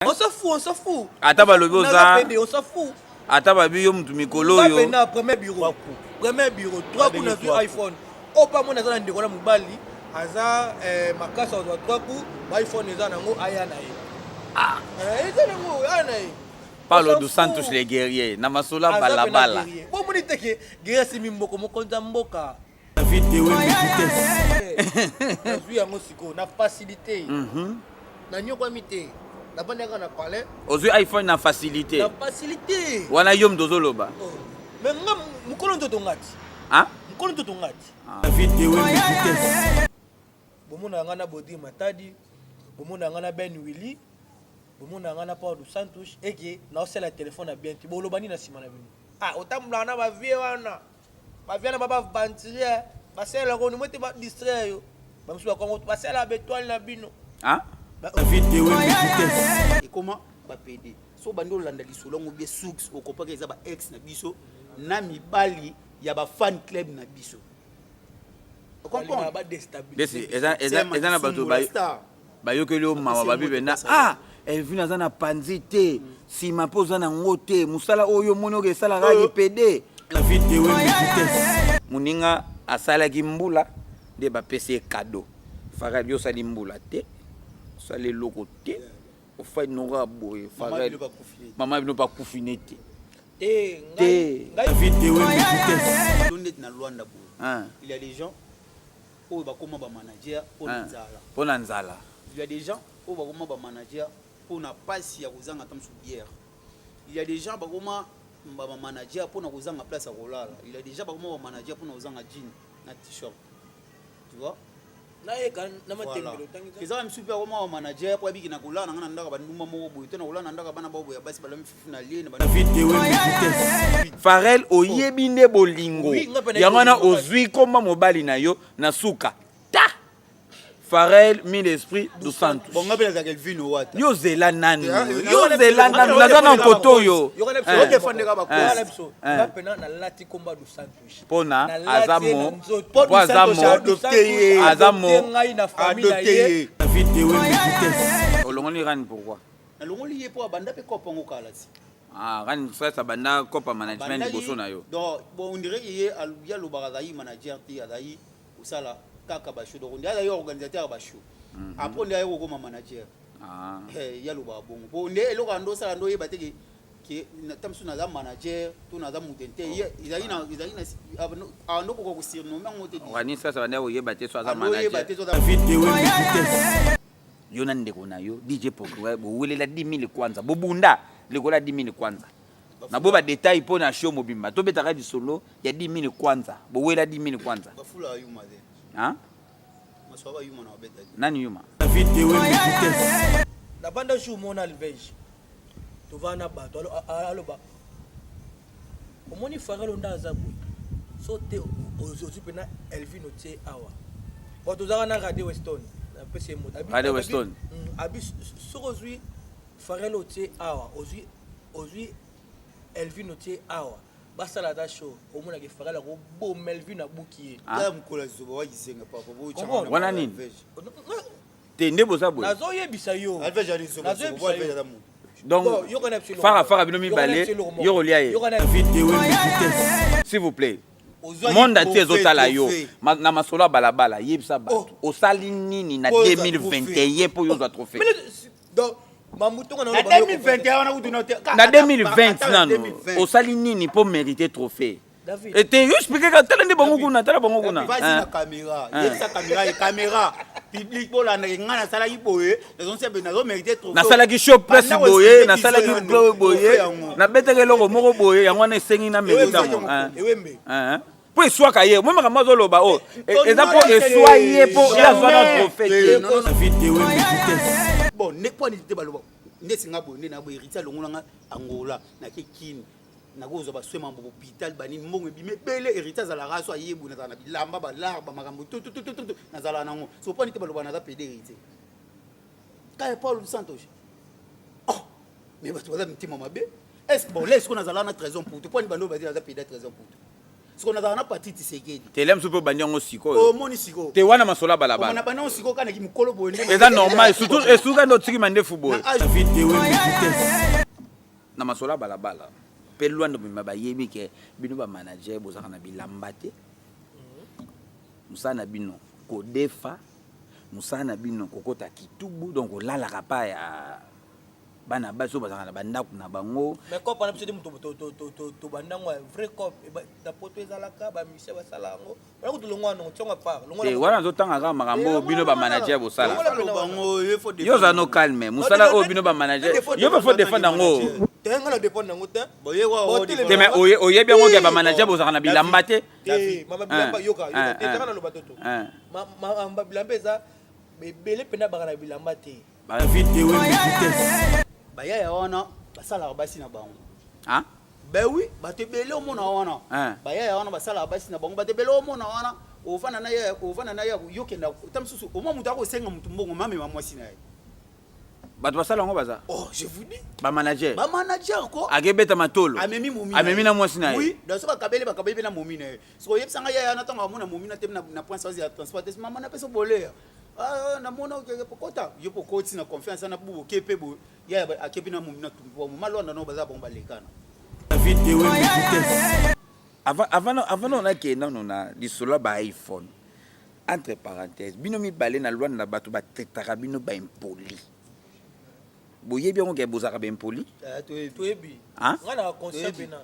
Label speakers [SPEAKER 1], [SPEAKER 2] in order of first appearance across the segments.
[SPEAKER 1] On s'en fout, on s'en fout.
[SPEAKER 2] Ata balobi oza.
[SPEAKER 1] On s'en fout.
[SPEAKER 2] Ata babi yo mutu mikolo yo.
[SPEAKER 1] Na premier bureau. Premier bureau. 3 coups na iPhone. Opa mona za ndeko na mobali. Aza makasa wa 3 coups, iPhone eza nango aya na ye.
[SPEAKER 2] Ah.
[SPEAKER 1] Eza nango aya na ye.
[SPEAKER 2] Parle de Santos les guerriers. Na masola balabala.
[SPEAKER 1] Bon moni teke guerrier simi mboko mokonza mboka.
[SPEAKER 2] Vidéo
[SPEAKER 1] Na zui yango siko na facilité. Na nyoko mité. Na banaka na palais.
[SPEAKER 2] Ozu iPhone na facilité.
[SPEAKER 1] Na facilité.
[SPEAKER 2] Wana yom dozoloba.
[SPEAKER 1] Mais nga mukolo ntoto ngati.
[SPEAKER 2] Hein?
[SPEAKER 1] Mukolo ntoto ngati.
[SPEAKER 2] Vidéo
[SPEAKER 1] bomona nga na Bodi Matadi, bomona nga na Ben Willy, bomona nga na Paulo Santos eke na osela téléphone na bien ti bolobani na sima na bino. Ah otambula na ba vie wana. Ba vie na baba ventilier, ba sela ko ni mote ba distraire yo. Ba msuba ko ba sela bétoile na bino.
[SPEAKER 2] Hein? Vidéo
[SPEAKER 3] et comment ba PD so bando landa lisolo ngo bien sux okopaka eza ba ex na biso na mibali ya ba fan club na biso.
[SPEAKER 1] Comprendre ba déstabiliser.
[SPEAKER 2] Eza na bato ba yokeli o mawa ba bibena. Ah, elle vient dans na panzité. Si ma pose na ngote, musala oyo mono ke sala ga PD. Vidéo muninga asala ki mbula de ba PC cadeau. Fara yo sali mbula te. Sali loko te. O fa nora boye, fara. Maman ne pas confiner te. Vidéo
[SPEAKER 3] na Luanda bo. Il y a des gens où ba koma ba manager
[SPEAKER 2] pour nzala.
[SPEAKER 3] Il y a des gens où ba koma ba manager pour na passe ya kozanga tam sou bière. Il y a des gens ba koma ba manager pour na kozanga place à kolala. Il y a des gens ba koma ba manager pour na kozanga jean na t-shirt. Tu vois?
[SPEAKER 1] Na eka na matembelo tangi.
[SPEAKER 3] Keza ba msupi ba koma ba manager pour biki na kolala na ndaka ba ndumba moko boye to na kolala na ndaka bana babo ya basi ba lami fifu na liene ba
[SPEAKER 2] vidéo. Farel oyebinde bolingo. Yangana ozui komba mobali na yo na suka. Ta. Farel mi l'esprit du Santos.
[SPEAKER 3] Bon ngapela za Kelvin wata.
[SPEAKER 2] Yo zela nanu. Yo zela nanu na koto yo.
[SPEAKER 1] Yo kana biso defendeka ba kola biso. Ngapena na lati komba du Santos.
[SPEAKER 2] Pona azamo.
[SPEAKER 3] Po azamo adopté.
[SPEAKER 2] Azamo
[SPEAKER 1] ngai na famille na ye.
[SPEAKER 2] Vidéo. Olongoni ran pourquoi?
[SPEAKER 3] Na longoli ye po abanda pe kopa ngokala si.
[SPEAKER 2] Ah, ran ça banda kopa management liboso na yo.
[SPEAKER 3] Donc bon on dirait qu'il y a le barazaï manager ti azaï usala kaka ba show donc on dirait organisateur ba show. Après on dirait ko manager.
[SPEAKER 2] Ah.
[SPEAKER 3] Il y a le babongo. Bon on est eloko ando sala ndo ye bateki ki tamsu na za manager to na za mutente izali na ando ko ko surnommer ngote.
[SPEAKER 2] Wani ça banda oyeba te so za
[SPEAKER 3] manager.
[SPEAKER 2] Vidéo. Yo na ndeko na yo DJ Procureur bo welela 10000 kwanza bobunda lekola 10000 kwanza na boba detail po na show mobimba to betaka di solo ya 10000 kwanza bo wela 10000 kwanza
[SPEAKER 3] bafula yuma de
[SPEAKER 2] hein
[SPEAKER 3] maswaba yuma na beta
[SPEAKER 2] nani yuma
[SPEAKER 1] vidéo na banda show mona alvege to vana bato aloba omoni Farel onda azabu so te ozozi pena Elvin otie awa bato zaka na Radio Weston PC
[SPEAKER 2] Radio Weston
[SPEAKER 1] abi sorozui Farel otie awa ozui Elvin otie awa basala da show omona ke Farel ko bo Melvin abukiye
[SPEAKER 3] ya mkola zoba wa yisenga papa bo
[SPEAKER 2] chama wana nini te ndebo sabo
[SPEAKER 1] nazo yebisa yo
[SPEAKER 3] alveja ni zoba bo alveja da mu
[SPEAKER 2] donc fara bino mibale yo kolia ye vidéo s'il vous plaît monde entier ezotala yo na masolo balabala yebisa bato osali nini na 2021 po yo zwa trophée
[SPEAKER 1] donc
[SPEAKER 3] na 2021
[SPEAKER 2] na 2020 nano osali nini po mériter trophée et yo expliquer ka tala ndi bango kuna tala bango kuna
[SPEAKER 3] vas-y na caméra yebisa caméra public bola na ngana sala yiboye nazo sebe nazo mériter trophée
[SPEAKER 2] na sala ki show press boye na sala ki blow boye na beteke loko moko boye yango na esengi na mériter mo hein po eswaka ye moi makamba zoloba o eza po eswa ye po ya zwa na trophée vidéo
[SPEAKER 3] bon ne point n'était baloba ndesinga bo na bo héritier longolanga Angola na kekini na gozo ba swema mbo hôpital bani mbongo bime bele héritier za la raso ayebu na na bilamba ba larba makambo tout na zala nango so point n'était baloba na za pédé héritier ka Paul Santos oh mais ba tu vas me mabe est-ce bon laisse qu'on a zala na trésor pour tout point bando ba za pédé trésor pour tout ce qu'on a dans la partie Tshisekedi
[SPEAKER 2] telem supo banyango siko
[SPEAKER 3] oh moni siko
[SPEAKER 2] te wana masola balabala
[SPEAKER 3] on a banyango siko kana ki mukolo bonde
[SPEAKER 2] eza normal surtout esuka ndo tiki mande football vidéo na masola balabala pe lwando bima bayebi ke bino ba manager bozaka na bilamba te musana bino ko defa musana bino kokota kitubu donc olalaka pa ya bana baso bazaka na bandako na bango
[SPEAKER 1] mais quand pendant que to bandango vrai cop da poto ezalaka ba mission basala ngo bana ko tulongwa no tionga pa
[SPEAKER 2] te wana zotanga ka makambo bino ba manager bosala
[SPEAKER 3] bango
[SPEAKER 2] yo za no calme musala o bino ba manager yo ba faut défendre ngo
[SPEAKER 1] tenga na dépendre ngo te
[SPEAKER 2] te mais oye bien ngo ke ba manager bozaka na bilamba te
[SPEAKER 1] mama bilamba yoka te tenga na lo batoto mama bilamba eza bele pena bakana bilamba te
[SPEAKER 2] ba vidéo vitesse
[SPEAKER 3] baya ya wana basala basi na bango
[SPEAKER 2] hein
[SPEAKER 3] ben oui batebele o mona wana baya ya wana basala basi na bango batebele o mona wana ofana na ya yokenda tamsusu o mo mutu akosenga mutu mbongo mame mamwasi na ye
[SPEAKER 2] bato basala ngo baza
[SPEAKER 3] oh je vous dis
[SPEAKER 2] ba manager
[SPEAKER 3] ko
[SPEAKER 2] agebeta matolo
[SPEAKER 3] amemi
[SPEAKER 2] na mwasi na ye
[SPEAKER 3] oui daso bakabele na momi na ye so yebisanga ya na tanga mona momi na tem na point ça ya transportation mama na peso bolea ah na mona ke pokota yo pokoti na confiance na bubo kepe bo ya akepi na momi na tumbo malona no baza bon balekana
[SPEAKER 2] vidéo vitesse avant na ke non na disola ba iPhone entre parenthèses bino mi balé na loi na bato ba tetaka bino ba impoli boye bien ko bozaka ba impoli
[SPEAKER 1] toyebi ngana concept na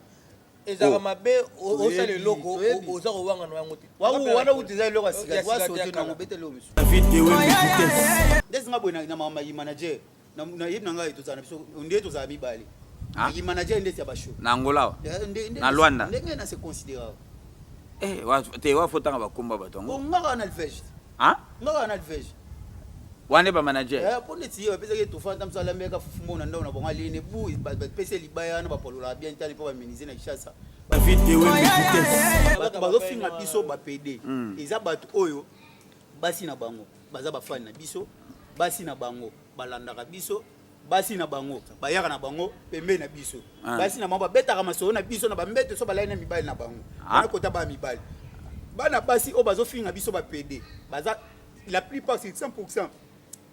[SPEAKER 1] ezaka mabe osale loko oza kowanga no yango te
[SPEAKER 3] wana utiza loko asika wasote na ngobete lo misu
[SPEAKER 2] vidéo vitesse
[SPEAKER 3] desinga bwena na mama manager na yibna ngai tozana biso ndiye tozala mibali yi manager ndesi ya basho
[SPEAKER 2] na Angola na Luanda
[SPEAKER 3] ndenge na se considérer
[SPEAKER 2] te wa fotanga bakomba batongo
[SPEAKER 3] ngaka na alvege ngaka na alvege
[SPEAKER 2] wane ba manager
[SPEAKER 3] pone tiye bapesa ke tofanda msala meka fufumo na ndao na bonga line bu bapesa libaya na bapolola bien tali po ba miniser na Kishasa
[SPEAKER 2] vidéo vitesse
[SPEAKER 3] bazo finga biso ba PD eza bato oyo basi na bango baza ba fan na biso basi na bango balandaka biso basi na bango bayaka na bango pembe na biso basi na bango betaka masolo na biso na bambete so balai na mibali na bango na kota ba mibali bana basi o bazo finga biso ba PD baza la plupart c'est 100%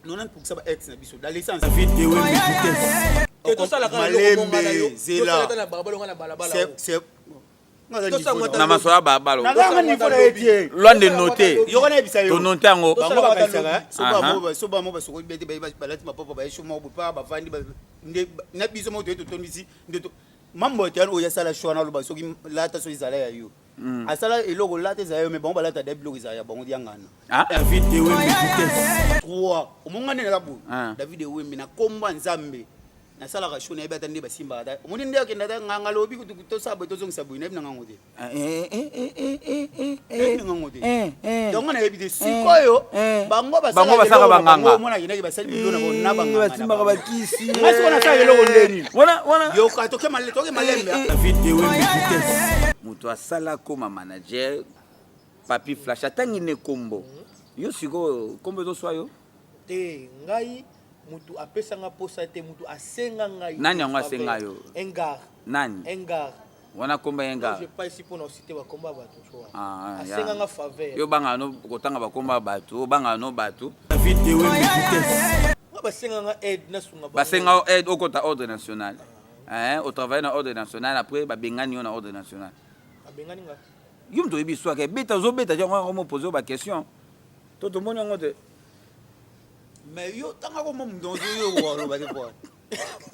[SPEAKER 3] 90% ba ex na biso dans l'essence
[SPEAKER 2] vidéo vitesse
[SPEAKER 1] et tout ça la kana lo ngala yo zela na balabala ngala balabala
[SPEAKER 3] c'est
[SPEAKER 2] na masoya babalo
[SPEAKER 3] na ni fona etie
[SPEAKER 2] loin de noter
[SPEAKER 3] yo kana ebisa yo
[SPEAKER 2] to noter ngo
[SPEAKER 3] bango bakasaka so ba mo ba soko bete ba balati mapopo ba esho mo ba bavandi na biso mo to tondisi ndeto mambo te o ya sala shwana lo ba soki lata so izala ya yo asala eloko lata za yo me bango balata da blog za ya bango diangana
[SPEAKER 2] vidéo vitesse
[SPEAKER 3] 3 omongane na bu David Wembe na komba nzambe na sala ka shona ebata ndi basimba ata omuni ndi akenda ta nganga lobi to sabo to zongisa bu na bina ngango te ngango te donc na ebide sikoyo bango basala
[SPEAKER 2] banganga
[SPEAKER 3] mona yinaki basali bilona bona banganga
[SPEAKER 2] basimba ka bakisi
[SPEAKER 3] ngasi kona sa eloko ndeni
[SPEAKER 2] wana
[SPEAKER 3] yo ka toke malembe
[SPEAKER 2] vidéo vitesse mutu asala koma manager papi flash atangi ne kombo yo siko kombo to swa yo
[SPEAKER 1] te ngai mutu apesanga posa te mutu asenga ngai
[SPEAKER 2] nani yango asenga yo
[SPEAKER 1] engar
[SPEAKER 2] nani
[SPEAKER 1] engar
[SPEAKER 2] wana komba engar
[SPEAKER 1] je pas ici pour nous citer ba komba bato choa
[SPEAKER 2] ya
[SPEAKER 1] asenga nga faveur
[SPEAKER 2] yo banga no kotanga ba komba bato banga no bato vidéo vitesse
[SPEAKER 1] basenga nga aide na sunga
[SPEAKER 2] basenga aide au côté ordre national au travail na ordre national après ba bengani na ordre national
[SPEAKER 1] bengani nga
[SPEAKER 2] yo mto ebi soa ke beta zo beta jango mo poser ba question to moni ngo te
[SPEAKER 3] mais yo tanga ko mom donzo yo walo ba ko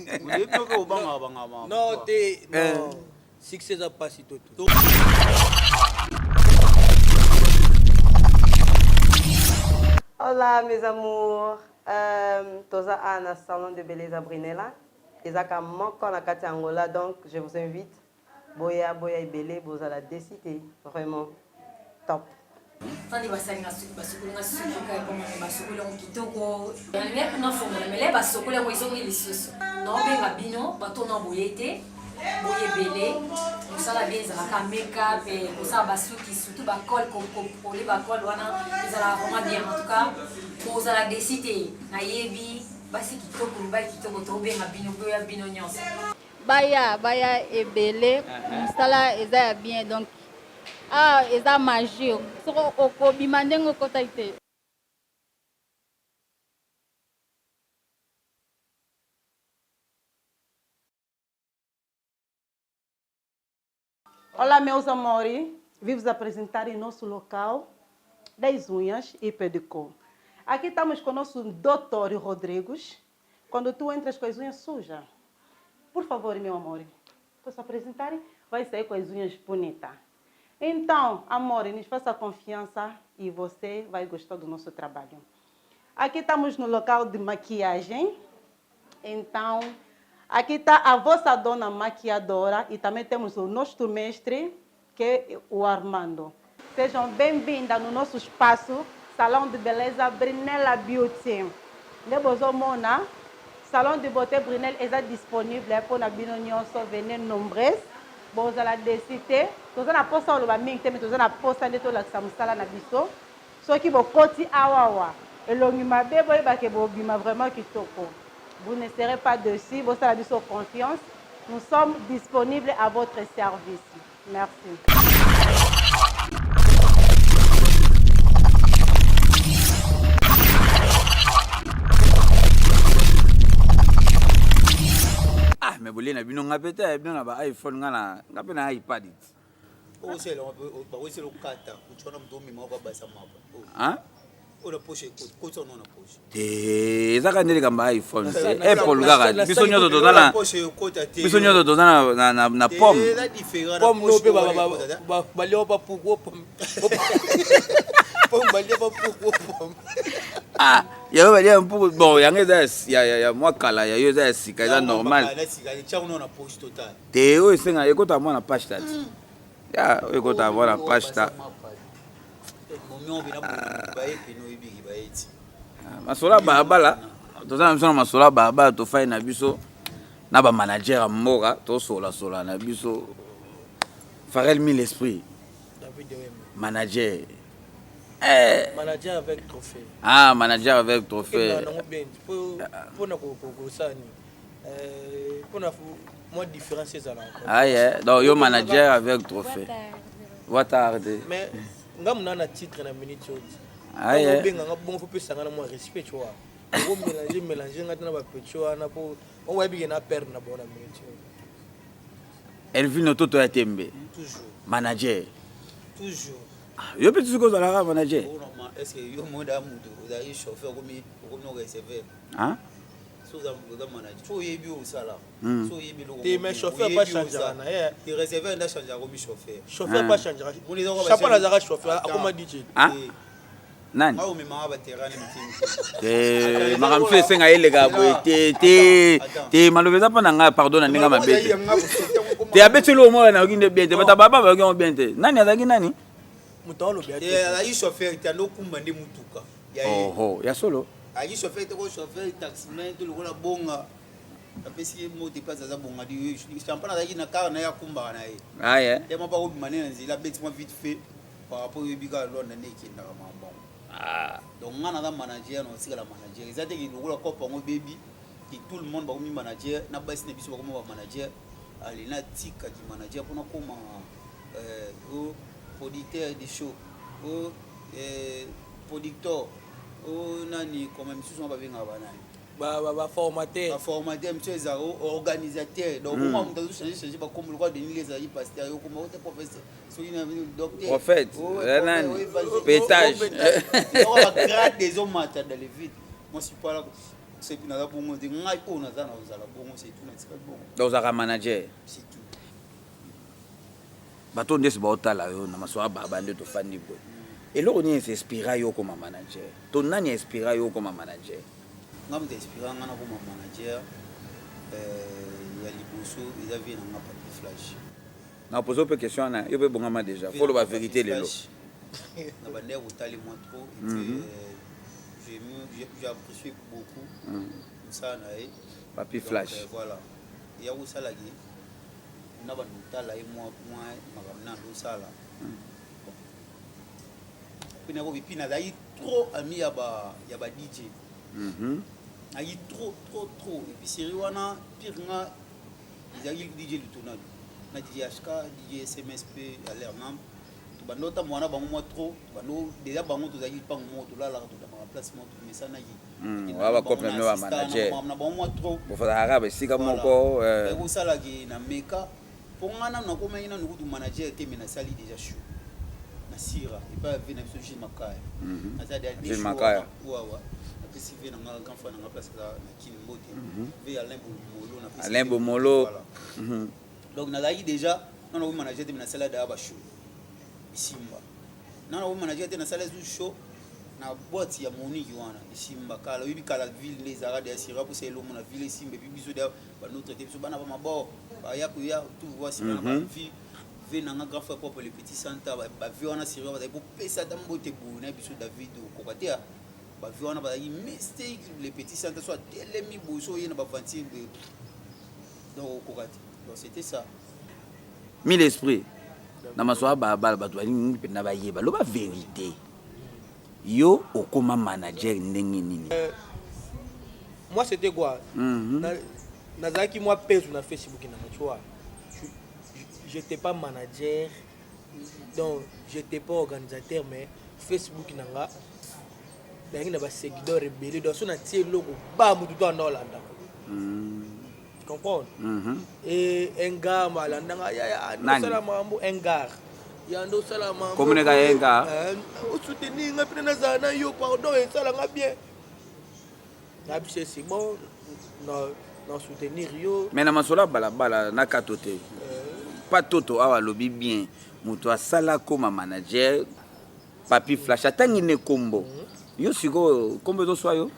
[SPEAKER 3] le to banga
[SPEAKER 1] non te non succès a pas si tout
[SPEAKER 4] Hola mes amours, toza ana salon de beleza Brinella. Ezaka moko na kati Angola, donc je vous invite. Boya ibele bozala décider vraiment top.
[SPEAKER 5] Tandi basalinga basukulinga sukuka kwa basukule kitoko. Yale kuna fongola mele basukule ko izongi lisusu. No benga bino batona boyete. Boye belé, musala bien za make-up et musala basuki surtout ba col pour les ba col wana ezala vraiment bien en tout cas pour za la décider na yebi basi kitoko mbali kitoko to benga bino boya bino nyonso.
[SPEAKER 6] Baya ebele musala eza bien donc Ah, eza magie. Soko okobima ndenge okota ite.
[SPEAKER 7] Olá, meus amores. Vim vos apresentar em nosso local das unhas e pedicure. Aqui estamos com o nosso Dr. Rodrigues. Quando tu entras com as unhas sujas, por favor, meu amor, posso apresentar? Vai sair com as unhas bonitas. Então, amor, nos faça confiança e você vai gostar do nosso trabalho. Aqui estamos no local de maquiagem. Então, aqui está a vossa dona maquiadora e também temos o nosso mestre, que é o Armando. Sejam bem-vindas no nosso espaço, Salão de Beleza Brunella Beauty. Nebozomona, Salão de Beauté Brunel est disponible pour na bino nyonso venir nombreuses. Vous allez décider, vous allez poster le baming, vous allez poster les toiles qui sont na biso. Ceux qui vont côté awawa, et l'ongima bebo et bakebo bima vraiment kitoko. Vous ne serez pas dessus, vous allez biso confiance. Nous sommes disponibles à votre service. Merci.
[SPEAKER 2] Mais bolé na bino ngapeta bino na ba iPhone ngana ngape na iPad.
[SPEAKER 3] C'est le kata, tu as un mot à basa mapa.
[SPEAKER 2] Hein?
[SPEAKER 3] O la poche ko to non na poche.
[SPEAKER 2] Ezaka ndele kamba iPhone. Apple gaga. Biso nyoto tozana. Biso nyoto tozana na pomme.
[SPEAKER 1] Pomme no pe ba leo pa puko pomme. Pomme ba leo pa puko pomme.
[SPEAKER 2] Ah, il y a un peu bon, il y a moi kala, il y a sika, c'est normal. Théo c'est nga écoute à moi la page là. Ya, écoute à moi la page là. Masola baba là. Toza msona masola baba to fai na biso na ba manager mora to sola na biso. Farel mille esprit. Manager.
[SPEAKER 1] Manager avec trophée.
[SPEAKER 2] Ah, manager avec trophée.
[SPEAKER 1] Pour moi différencier ça là.
[SPEAKER 2] Ah yeah, donc yo manager avec trophée. Watarde.
[SPEAKER 1] Mais ngam na titre na minute autre.
[SPEAKER 2] Ah yeah.
[SPEAKER 1] Benga ngabongo pe sangana moi respect tu vois. On mélanger ngata ba pecho na po on va bien na perdre na bona minute.
[SPEAKER 2] Elvino Toto ya Tembe.
[SPEAKER 3] Toujours.
[SPEAKER 2] Manager.
[SPEAKER 3] Toujours.
[SPEAKER 2] Yo petit ce que ça la manager.
[SPEAKER 3] Est-ce que yo moda mudo ozayi chauffeur comme no recevoir?
[SPEAKER 2] Hein?
[SPEAKER 3] So za manager. So yebi o sala. So yebi lo.
[SPEAKER 1] Te mais chauffeur pas changer na eh.
[SPEAKER 3] Te recevoir nda changer comme chauffeur.
[SPEAKER 1] Chauffeur pas changer. Chapa na zaka chauffeur akoma DJ.
[SPEAKER 2] Hein? Nani?
[SPEAKER 3] Ah o mema ba terrain mtimi.
[SPEAKER 2] Maram fait senga ele ga boy te malobeza pa nga pardon na nga mabete. Te abetelo mo na nginde bien te bata baba ba ngombe bien te. Nani azaki nani?
[SPEAKER 1] Mutalo bien.
[SPEAKER 3] Ayi chauffeur tando kumba ndi mutuka.
[SPEAKER 2] Oh, ya solo.
[SPEAKER 3] Ayi chauffeur te ko chauffeur taximan to lokola bonga. Apesi mo te place za bonga di champagne azaki na car na ya kumba na ye.
[SPEAKER 2] Ah yeah.
[SPEAKER 3] Te ma ba ko bimane na nzela beti mo vite fait par rapport au bika lona neki na mambo. Ah, donc ngana da manager no sika la manager. Ezate ki lokola ko pango baby ki tout le monde ba ko mi manager na basi na biso ba ko ba manager. Ali na tika di manager pour na koma au producteur de show au producteur au nani comme même si on va venir
[SPEAKER 1] ba
[SPEAKER 3] formateur monsieur Zaro organisateur donc moi on doit changer pas comme le roi de les aïe pasteur comme on est professeur celui na docteur
[SPEAKER 2] prophète nani pétage
[SPEAKER 3] on va grade des hommes dans les vides moi je suis pas là c'est puis na bongo de ngai po na za na uzala bongo c'est tout na tika bongo
[SPEAKER 2] donc za manager
[SPEAKER 3] c'est tout
[SPEAKER 2] bato ndesi baotala yo na masoa baba nde tofandi boye eloko nini inspira yo comme manager to nani inspira yo comme manager
[SPEAKER 3] ngam inspira ngana comme manager ya liboso eza vie na nga papi flash
[SPEAKER 2] na pose peu question na yo pe bongama déjà faut la vérité lelo
[SPEAKER 3] na bande utali moi trop j'apprécie beaucoup ça na
[SPEAKER 2] papi flash
[SPEAKER 3] voilà ya usala ki na banutala et moi makamna ndo sala pina ko bipina dai trop ami ya ba DJ ayi trop et puis sérieux wana pire nga izaki DJ lutonado na DJ HK DJ SMSP à l'air nam bando ta mwana bango moi trop bando déjà bango to zaki pas mo to la to dans place mo to mesana yi
[SPEAKER 2] wa ba couple me wa manager
[SPEAKER 3] na bango moi trop
[SPEAKER 2] bo fa arabe sika moko
[SPEAKER 3] ko sala ki na meka pongana na ko mayina no ku manager te mena sali déjà chaud na sira et pas venir sur chez makaya na za des
[SPEAKER 2] makaya
[SPEAKER 3] wa apesi ve na nga grand frère na place na kini mbote ve
[SPEAKER 2] Alain Bomolo
[SPEAKER 3] donc na zaki déjà non no manager te mena sala da ba chaud Simba nana wo manager te na sala zu show na boîte ya Monique wana Simba kala wibi kala ville les arabes de Sira pour c'est l'homme na ville Simba puis biso da ba notre te biso bana ba mabo ba ya ku ya tout voir si na ba vie ve na grand frère propre le petit santa ba vie wana Sira ba pour pesa dambo te bu na biso David ko katia ba vie wana ba yi mistake le petit santa soit telemi boso yena ba vantir de donc ko katia donc c'était ça
[SPEAKER 2] mille esprit na masoa babala bato balingi mpe na bayeba loba vérité yo okoma manager ndenge nini
[SPEAKER 1] moi c'était quoi nazalaki moi peso na Facebook na tu vois j'étais pas manager donc j'étais pas organisateur mais Facebook nanga bangi na ba seguideur rebelle donc so na tie loko ba mutu to na Hollande comprendre et un gars malandanga ya no sala mambo un gars ya ndo sala mambo
[SPEAKER 2] comme ne ga yenga
[SPEAKER 1] o soutenir nga pena zana yo pardon et sala nga bien na bise c'est bon non soutenir yo
[SPEAKER 2] mais na masola bala na katote pas toto awa lobi bien mutu asala comme manager papi flash atangi ne kombo yo siko kombo to soyo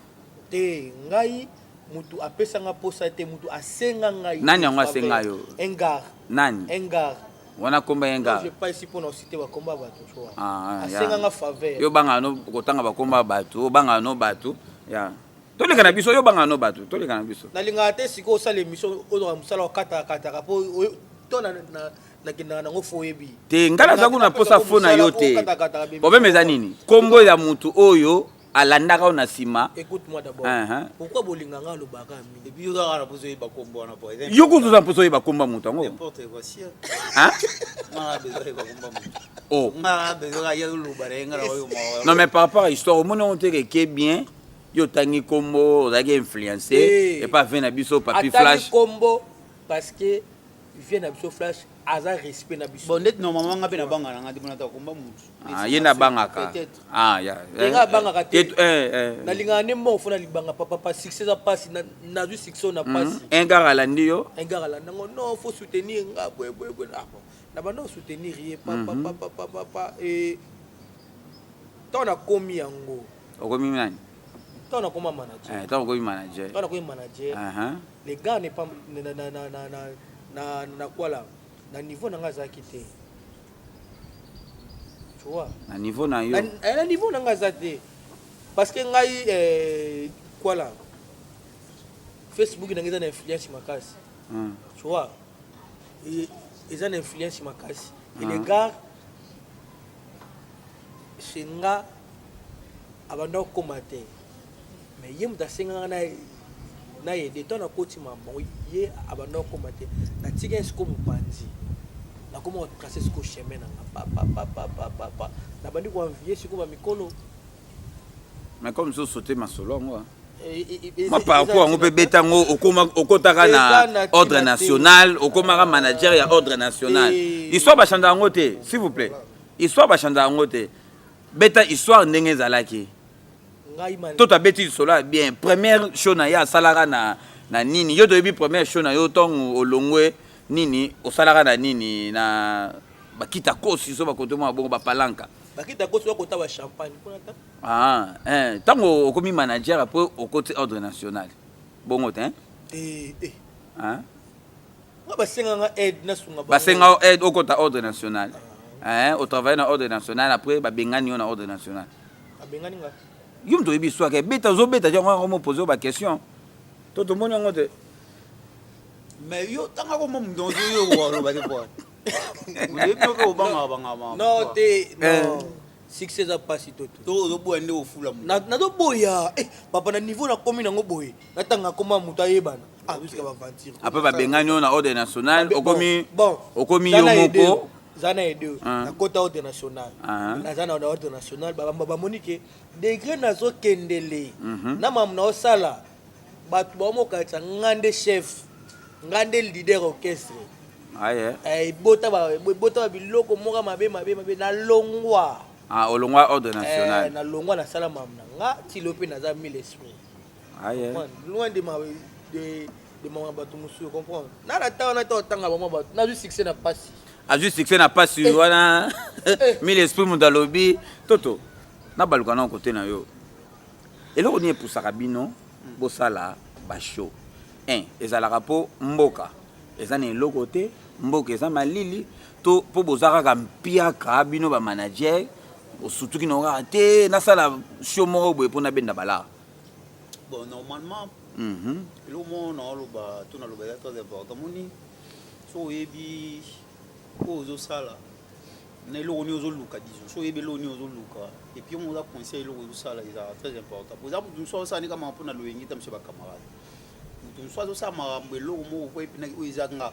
[SPEAKER 1] te ngai mutu apesanga posa te mutu asenga ngai
[SPEAKER 2] nani yango asenga yo
[SPEAKER 1] engar
[SPEAKER 2] nani
[SPEAKER 1] engar
[SPEAKER 2] wana komba engar
[SPEAKER 1] je pas ici pour nous citer ba komba bato choa
[SPEAKER 2] asenga
[SPEAKER 1] nga faveur
[SPEAKER 2] yo banga no kotanga ba komba bato banga no bato ya toleka na biso yo banga no bato toleka na biso
[SPEAKER 1] nalinga te siko sala émission ozo musala kata po to na kinanga nango foyebi
[SPEAKER 2] te ngala za kuna posa fona yo te problème eza nini kombo ya mutu oyo alandaka na sima.
[SPEAKER 1] Écoute-moi d'abord. Pourquoi bolinganga lo baka mi?
[SPEAKER 3] Depuis yo za poso yi bakombo na po.
[SPEAKER 2] Yo ko za poso yi bakomba mutango.
[SPEAKER 3] N'importe quoi si.
[SPEAKER 2] Hein?
[SPEAKER 3] Ma besoin yi bakomba mutu.
[SPEAKER 2] Oh.
[SPEAKER 3] Ma besoin ya lo barenga la yo mo.
[SPEAKER 2] Non mais par rapport à histoire, mon on te que bien yo tangi kombo, zaki influencer et pas venir na biso papi flash.
[SPEAKER 1] Tangi kombo parce que vient na biso flash aza respect na biso.
[SPEAKER 3] Bon net normalement nga pe na banga na ngati bona ta komba mutu.
[SPEAKER 2] Ah yena banga ka. Ah ya.
[SPEAKER 1] Nga banga ka te. Na linga ne mo fona libanga papa succès a passe na du succès na passe.
[SPEAKER 2] Un gars alandi yo.
[SPEAKER 1] Un gars alandi non faut soutenir nga boy ah bon. Na bando soutenir ye papa et ton a komi yango.
[SPEAKER 2] Okomi nani?
[SPEAKER 1] Ton a koma manager.
[SPEAKER 2] Ton komi manager.
[SPEAKER 1] Ton a komi manager. Les gars n'est pas na quoi là na niveau nanga zaki te tu vois
[SPEAKER 2] na niveau na yo
[SPEAKER 1] na niveau nanga zate parce que ngai quoi là Facebook nanga na influence makasi tu vois ils ont une influence makasi et les gars singa abanda komate mais yem da singa na yede tona koti mambo ye abanda komate na tika sko mupanzi na comment tracer ce chemin na pa na bandi ko envier siko ba mikolo
[SPEAKER 2] mais comme ça sauter masolo moi ma parcours on peut betango okotaka na ordre national okomaka manager ya ordre national histoire ba chanda ngote s'il vous plaît histoire ba chanda ngote beta histoire ndenge zalaki tout a bêti cela bien première show na ya salara na nini yo doyebi première show na yo tong olongwe nini osalara na nini na bakita kosi so bakoto mo bongo ba palanka
[SPEAKER 1] bakita kosi bakota ba champagne konata
[SPEAKER 2] tango okomi manager après au côté ordre national bongo te
[SPEAKER 1] ba senga aide na sunga
[SPEAKER 2] ba senga aide au côté ordre national au travail na ordre national après ba bengani na ordre national
[SPEAKER 1] ba bengani nga
[SPEAKER 2] yum to yebi soit que beta zo beta jonga mo poser ba question to moni ngote
[SPEAKER 3] mais yo tanga ko mo ndo yo wo ba de po yo ko banga
[SPEAKER 1] non te non succès a passé tout
[SPEAKER 3] to bo ende o fula mo
[SPEAKER 1] na do boya papa na niveau na komi na ngo boye na tanga koma muta yebana jusqu'à va mentir
[SPEAKER 2] après ba bengani na ordre national okomi
[SPEAKER 1] bon
[SPEAKER 2] okomi yo moko
[SPEAKER 1] zana edo na kota ordre national na zana na ordre national ba monike degré nazo kendele na mam na osala batu ba mo ka ngande chef ngande leader orchestre eh bota ba biloko moka mabe na longwa
[SPEAKER 2] olongwa ordre national
[SPEAKER 1] na longwa na sala mam na nga tilope na za mille esprit loin de mon bateau, monsieur, comprendre. Na ta on a tanga ba bateau. Na ju succès na passe.
[SPEAKER 2] A ju succès na passe wana mille esprit mundalobi toto. Na baluka na côté na yo. Eloko ni epusaka bino bosala ba show. Ezalaka po mboka. Eza na eloko te, mboka eza malili to po bozaka ka mpiaka bino ba manager surtout ki no te na sala show moko boye po na benda bala.
[SPEAKER 3] Bon, normalement, le monde a tout très important. So ebi ozo sala na lo ni ozo luka disons. So ebi lo ni ozo luka et puis on a conseillé lo ozo sala c'est très important. Pour exemple, nous sommes ça ni kama mpona lo yengi tam se ba camarade. Nous sommes ça ma lo mo ko epi na oizanga.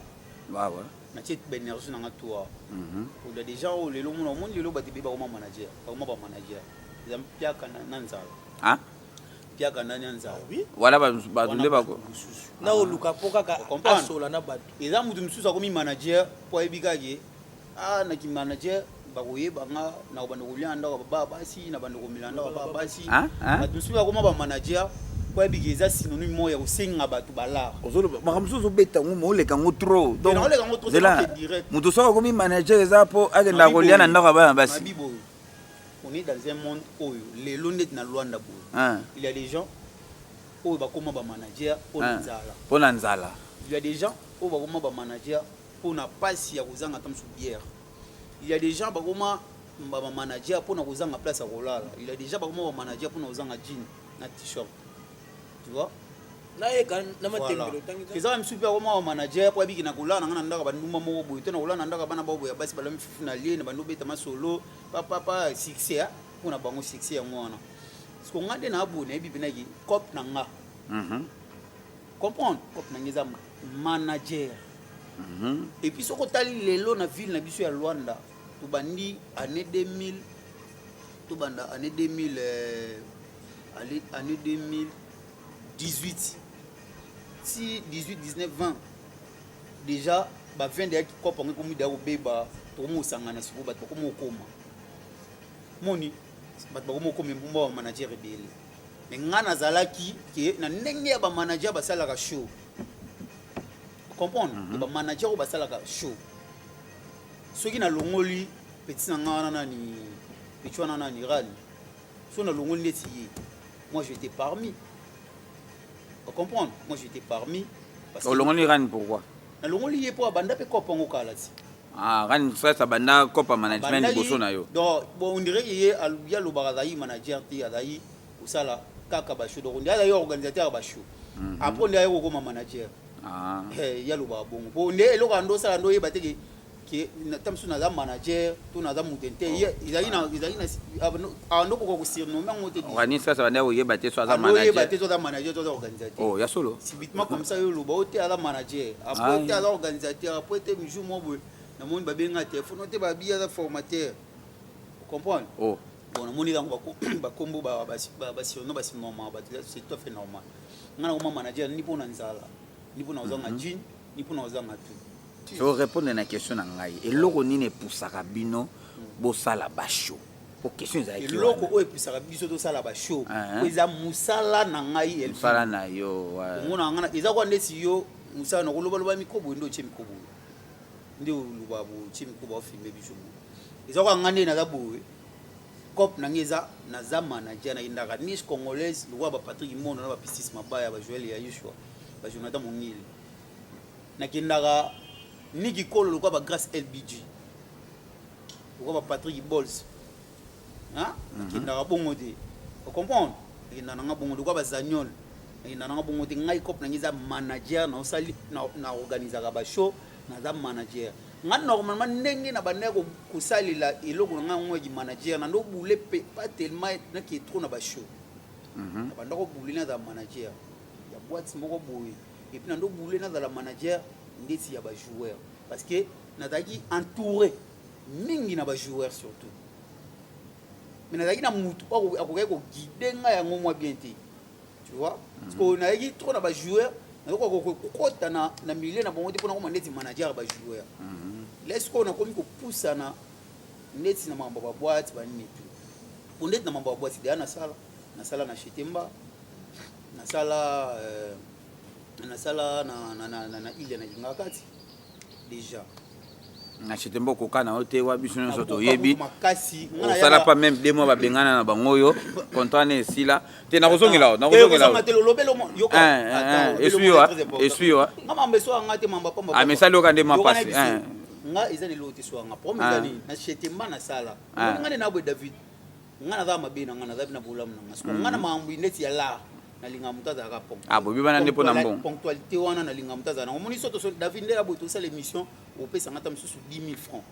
[SPEAKER 2] Wa wa.
[SPEAKER 3] Na tête ben énergie na toi. Pour des gens le lo mo monde le lo ba tibe ba ko manager. Ba ko ba manager. Ils pia kana nanzala. Piaka nani anza oui
[SPEAKER 2] voilà badunde bako
[SPEAKER 1] na oluka poka ka asola na batu
[SPEAKER 3] eza mutu mususu akomi manager po ebikage na ki manager bakoyeba nga na bando kulianda ba baba basi na bando komilanda ba baba basi batu mususu akoma ba manager po ebike eza synonyme moya usenga batu bala
[SPEAKER 2] ozolo makamsusu beta ngumo oleka ngo trop
[SPEAKER 3] donc oleka ngo trop c'est direct
[SPEAKER 2] mutu soko komi manager eza po agenda koliana ndako ba basi
[SPEAKER 3] on est dans un monde où les lunettes na Luanda il y a des gens où ba koma ba manager pour nzala il y a des gens où ba koma ba manager pour na passe ya kozanga tam bière il y a des gens ba koma ba manager pour na kozanga place à kolala il y a des gens ba koma ba manager pour na kozanga jean na t-shirt tu vois
[SPEAKER 1] na eka na matembelo
[SPEAKER 3] tangi keza msupi koma ba manager pour biki na kolala ngana ndaka ba nduma moko boy to na kolala ndaka bana babo ya basi bala mfifu na lie na bandu beta masolo papa succès pour na bango succès ya mwana ce qu'on a de na abone ebi binaki cop na nga comprendre cop na ngeza manager et puis soko tali lelo na ville na biso ya Luanda to bandi année 2000 to banda année 2000 année 2018 si 18 19 20 déjà ba 20 de cop on komi da obeba to mo sangana siko ba to mo koma moni bat ba ko kombe mbumba wa manager dele mais ngana zalaki ke na ndenge ya ba manager ba sala ka show comprendre ba manager ba sala ka show soki na longoli petit na ngana nani pichwana nani rali so na longoli neti moi j'étais parmi vous comprendre moi j'étais parmi
[SPEAKER 2] parce que longoli rani pourquoi
[SPEAKER 3] na longoli ye po banda pe kopango kala ti
[SPEAKER 2] rani ça banda kopa management boso na yo
[SPEAKER 3] donc bon on dirait qu'il y a le barazaï manager ti azaï usala kaka ba show donc on dirait organisateur ba show après on dirait ko ma manager ya lo ba bongo bon ne lo kando sala ndo yeba te ke tamsu na za manager to na za mutente izali na ando ko surnommer ngote
[SPEAKER 2] rani ça banda yeba te so za
[SPEAKER 3] manager yeba te
[SPEAKER 2] manager
[SPEAKER 3] so za manager to za organisateur
[SPEAKER 2] oh ya solo
[SPEAKER 3] subitement comme ça yo lo ba ote ala manager après te ala organisateur après te mijour mo na moni babenga téléphone te ba bia za formateur comprendre
[SPEAKER 2] oh
[SPEAKER 3] bon na moni lango ba kombo ba siono ba normal ba c'est tout fait normal ngana ko manager ni pona nzala ni pona ozanga jean ni pona ozanga tout
[SPEAKER 2] je vais répondre à la question na ngai eloko nini epusaka bino bosala ba show po question za
[SPEAKER 3] ki eloko o epusaka biso to sala ba show eza musala na ngai el
[SPEAKER 2] musala na yo
[SPEAKER 3] ngona ngana eza kwa ndesi yo musala na koloba mikobo ndo che mikobo ndio lubabu chimi kuba filme bijumu izokwa ngane na zabu cop nangeza na zama na jana indaka niche congolaise luwa ba Patrick Mono na ba Pistis Mabaya ba Joel ya Yeshua ba Jonathan Mongili na kindaka niki kolo luwa ba Grace LBG luwa ba Patrick Balls kindaka bongo de vous comprenez kindaka nga bongo luwa ba Zanyol kindaka nga bongo de ngai cop nangeza manager na osali na organiser ba show na za manager nga normalement ndenge na bandeko kusalila eloko nga ngwe manager na ndo bule pas tellement na ki trop na ba show na bandako bule na za manager ya boîte moko boy et puis na ndo bule na za la manager ndeti ya ba joueur parce que na taki entouré mingi na ba joueur surtout mais nazaki na mutu akokai ko guider nga yango moi bien te tu vois parce que nazaki trop na ba joueur nazoko kokota na milieu na bango te pona ko mandeti manager ba joueur laisse ko na komi ko poussana ndeti na mambo ba boîte ba nini tu ondeti na mambo ba boîte de na sala na Chetemba na sala na ile na ngakati déjà
[SPEAKER 2] na Chetemba koka na ote wa biso nyonso to yebi osala pas même 2 mois ba bengana na bango yo contrat ne sila te na kozongela esui
[SPEAKER 3] mama mbeso ngate mamba pamba
[SPEAKER 2] ah mais ça lo kande ma passe
[SPEAKER 3] nga ezali loti so nga promesani na Chetemba na sala ngane na bo David ngana za mabina ngana za bina bulamu na ngasko ngana mambu ineti ya la na linga mutaza ka pont
[SPEAKER 2] ah bo bibana ndepo na mbongo
[SPEAKER 3] ponctualité wana na linga mutaza na moni soto so David ndela bo to ça l'émission au pesa ngata msusu 10 000 francs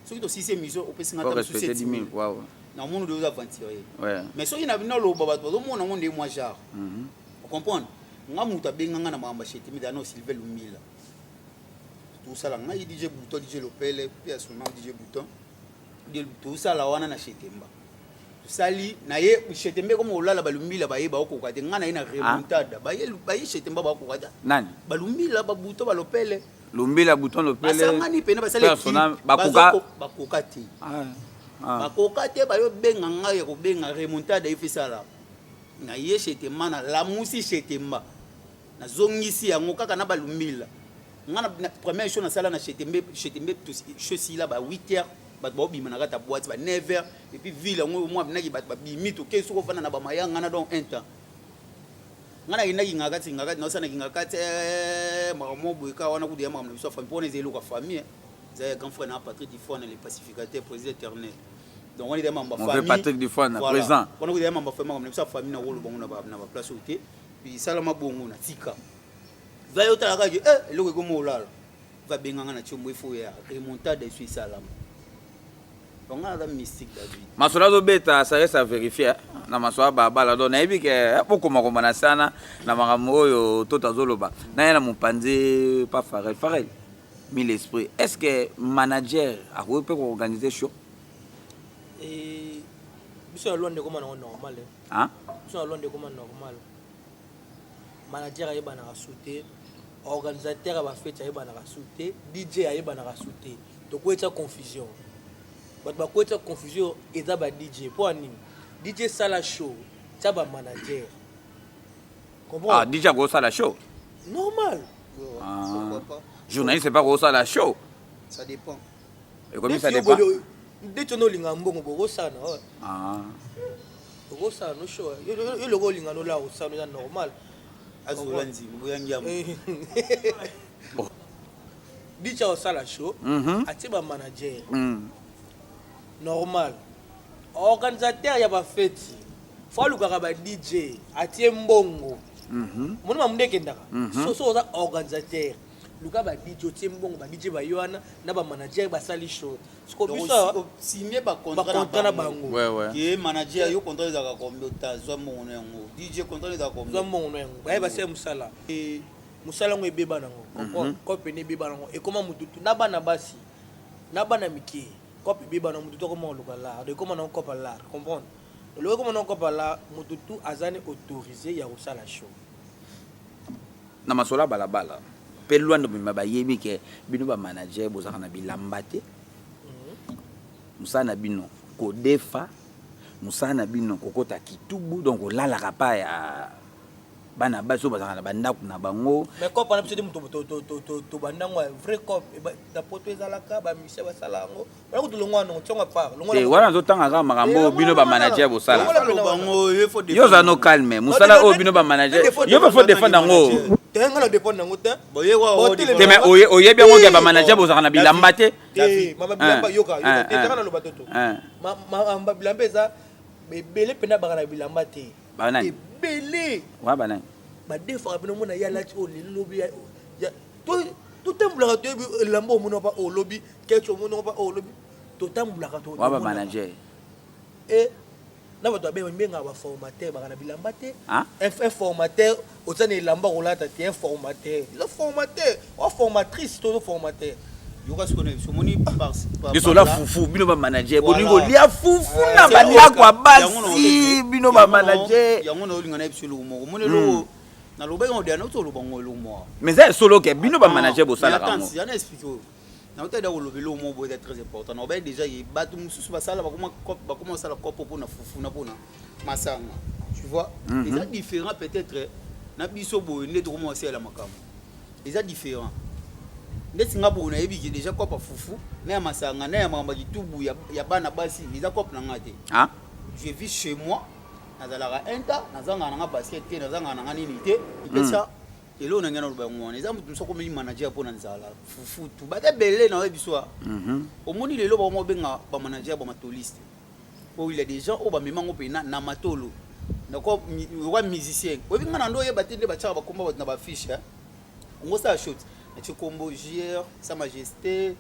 [SPEAKER 3] soki to 6e émission au pesa ngata msusu 7 000
[SPEAKER 2] waaw
[SPEAKER 3] na moni de aventurer
[SPEAKER 2] ouais
[SPEAKER 3] mais soki na bina lo baba to mona ngonde moi genre vous comprenez nga muta benga ngana mamba cheti mi dano Sylvain Lumila tout ça là nga DJ Bouton DJ Lopele puis son nom DJ Bouton tout ça là wana na Chetemba sali na ye Chetemba comme olala balumila ba yeba okoka te ngana ina remontada ba ye Chetemba ba okoka ta
[SPEAKER 2] nani
[SPEAKER 3] balumila ba Bouton ba Lopele
[SPEAKER 2] lumbila Bouton Lopele
[SPEAKER 3] asangani pena ba sali bakoka te bakoka te ba yo benga nga ye ko benga remontada ifisala na ye Chetemba na la musi Chetemba na zongisi yango kaka na balumila ngana première chose na sala na Chetemba tout chose là ba 8h bat ba bima na kata boîte ba 9h et puis ville ngo moi binaki bat ba bimi to keso ko fana na ba mayanga na donc un temps ngana inaki ngakati na sana ngakati mamo boyka wana kudia mama na so famille pone zelo ka famille za grand frère na Patrick Difon le pacificateur président éternel donc on est membre famille
[SPEAKER 2] on Patrick Difon président
[SPEAKER 3] on kudia membre famille na so famille na wolo bango na ba place oté puis salama bongo na tika va yo talaka je eloko ko mo lala va benganga na chombo ifo ya remontada sur salama. Donc on a la mystique David.
[SPEAKER 2] Masola do beta ça reste à vérifier na masola bala do na yebi ke pokoma komana sana na makambo yo tota zoloba. Na yana mupanze pas Farel. Mille esprit. Est-ce que manager a peut organiser show?
[SPEAKER 1] Et biso loin de comment normal.
[SPEAKER 2] Hein?
[SPEAKER 1] Biso loin de comment normal. Manager ayeba na sauter, organisateur va fête ayeba na sauter, DJ ayeba na sauter. Donc quoi ça confusion. Ba ko eta confusion eza ba DJ pour anime DJ sala show ça ba manager
[SPEAKER 2] comprends ah DJ go sala show
[SPEAKER 1] normal
[SPEAKER 2] journaliste c'est pas go sala show
[SPEAKER 3] ça dépend
[SPEAKER 2] et comme ça dépend
[SPEAKER 1] dès que no linga mbongo go sana go sana no show yo logo linga no la go sana normal
[SPEAKER 3] azulanzi mbuyangiam
[SPEAKER 1] DJ o sala show atiba manager normal organisateur ya ba fête faut luka ba DJ atie mbongo mona mamundeke ndaka so za organisateur luka ba DJ atie mbongo ba DJ ba yoana na ba manager ba sali show siko biso
[SPEAKER 3] signer ba contrat na bango qui manager yo contrat za ka kombe tazwa mbongo yango DJ contrat za kombe
[SPEAKER 1] tazwa mbongo yango ba ba se musala musala ngo ebeba nango ko pene beba nango e koma mututu na bana basi na bana miki cop biba na mututu comment on là de comment on cop là comprendre le comment on cop là mututu azane autorisé ya usala show
[SPEAKER 2] na masola balabala pe loando bima ba yebi ke bino ba manager bozaka na bilambate musana bino ko defa musana bino kokota kitubu donc olala kapa ya bana baso bazaka na bandako na bango
[SPEAKER 1] mais cop na biso to bandango vrai cop da poto ezalaka ba mise basala ngo bana ko tulongwa no tonga pa
[SPEAKER 2] longwa te wana zotanga ka makambo bino ba manager bosala yo za no calme musala o bino ba manager yo ba faut défendre ngo
[SPEAKER 1] tenga na dépendre ngo te
[SPEAKER 2] te mais oye bien ngo ba manager bozaka na bilamba te
[SPEAKER 1] mama bilamba yoka te tenga na lo batoto ma bilamba za bele pena ba na bilamba te
[SPEAKER 2] banani
[SPEAKER 1] belé
[SPEAKER 2] wa banani
[SPEAKER 1] ba defa bino mona ya lati o lobby ya to tambula to lambo mona pa o lobby kecho mona pa o lobby to tambula ka to
[SPEAKER 2] wa ba manager
[SPEAKER 1] na ba to be mbenga ba formateur ba na bilamba te un formateur o tsane lamba rolata te un formateur le formateur o formatrice to formateur
[SPEAKER 3] yoka siko na biso moni par
[SPEAKER 2] biso la fufu bino ba manager bolingo lia fufu na bania kwa basi bino ba manager
[SPEAKER 3] yango na olinga na biso lumo moni lo na loba ngo dia na to loba ngo lumo
[SPEAKER 2] mais ça solo ke bino ba manager bo sala ka mo
[SPEAKER 3] attends yana expliquer na otenda ko lobe lumo bo est très important na ba déjà yi batu mususu ba sala ba comment sala kopo po na fufu na pona masanga tu vois c'est différent peut-être na biso bo ne to commencer la makamo c'est différent. Ndesi ngabo na yebi déjà kopa fufu na ya masanga na ya mamba kitubu ya bana basi eza kopa na ngate.
[SPEAKER 2] Ah,
[SPEAKER 3] Je vis chez moi nazalaka enta nazanga na basket te nazanga na nini te ipesa elo na ngana loba ngwana eza mutu soko meli manager pona nzala fufu tu bata belé na yebi so omoni lelo ba mo benga ba manager ba matoliste po il y a des gens au ba memango pe na matolo na ko wa musicien obi ngana ndo yeba te nde ba tsaka ba komba na ba fiche on ça shoot tu combo JR sa majesté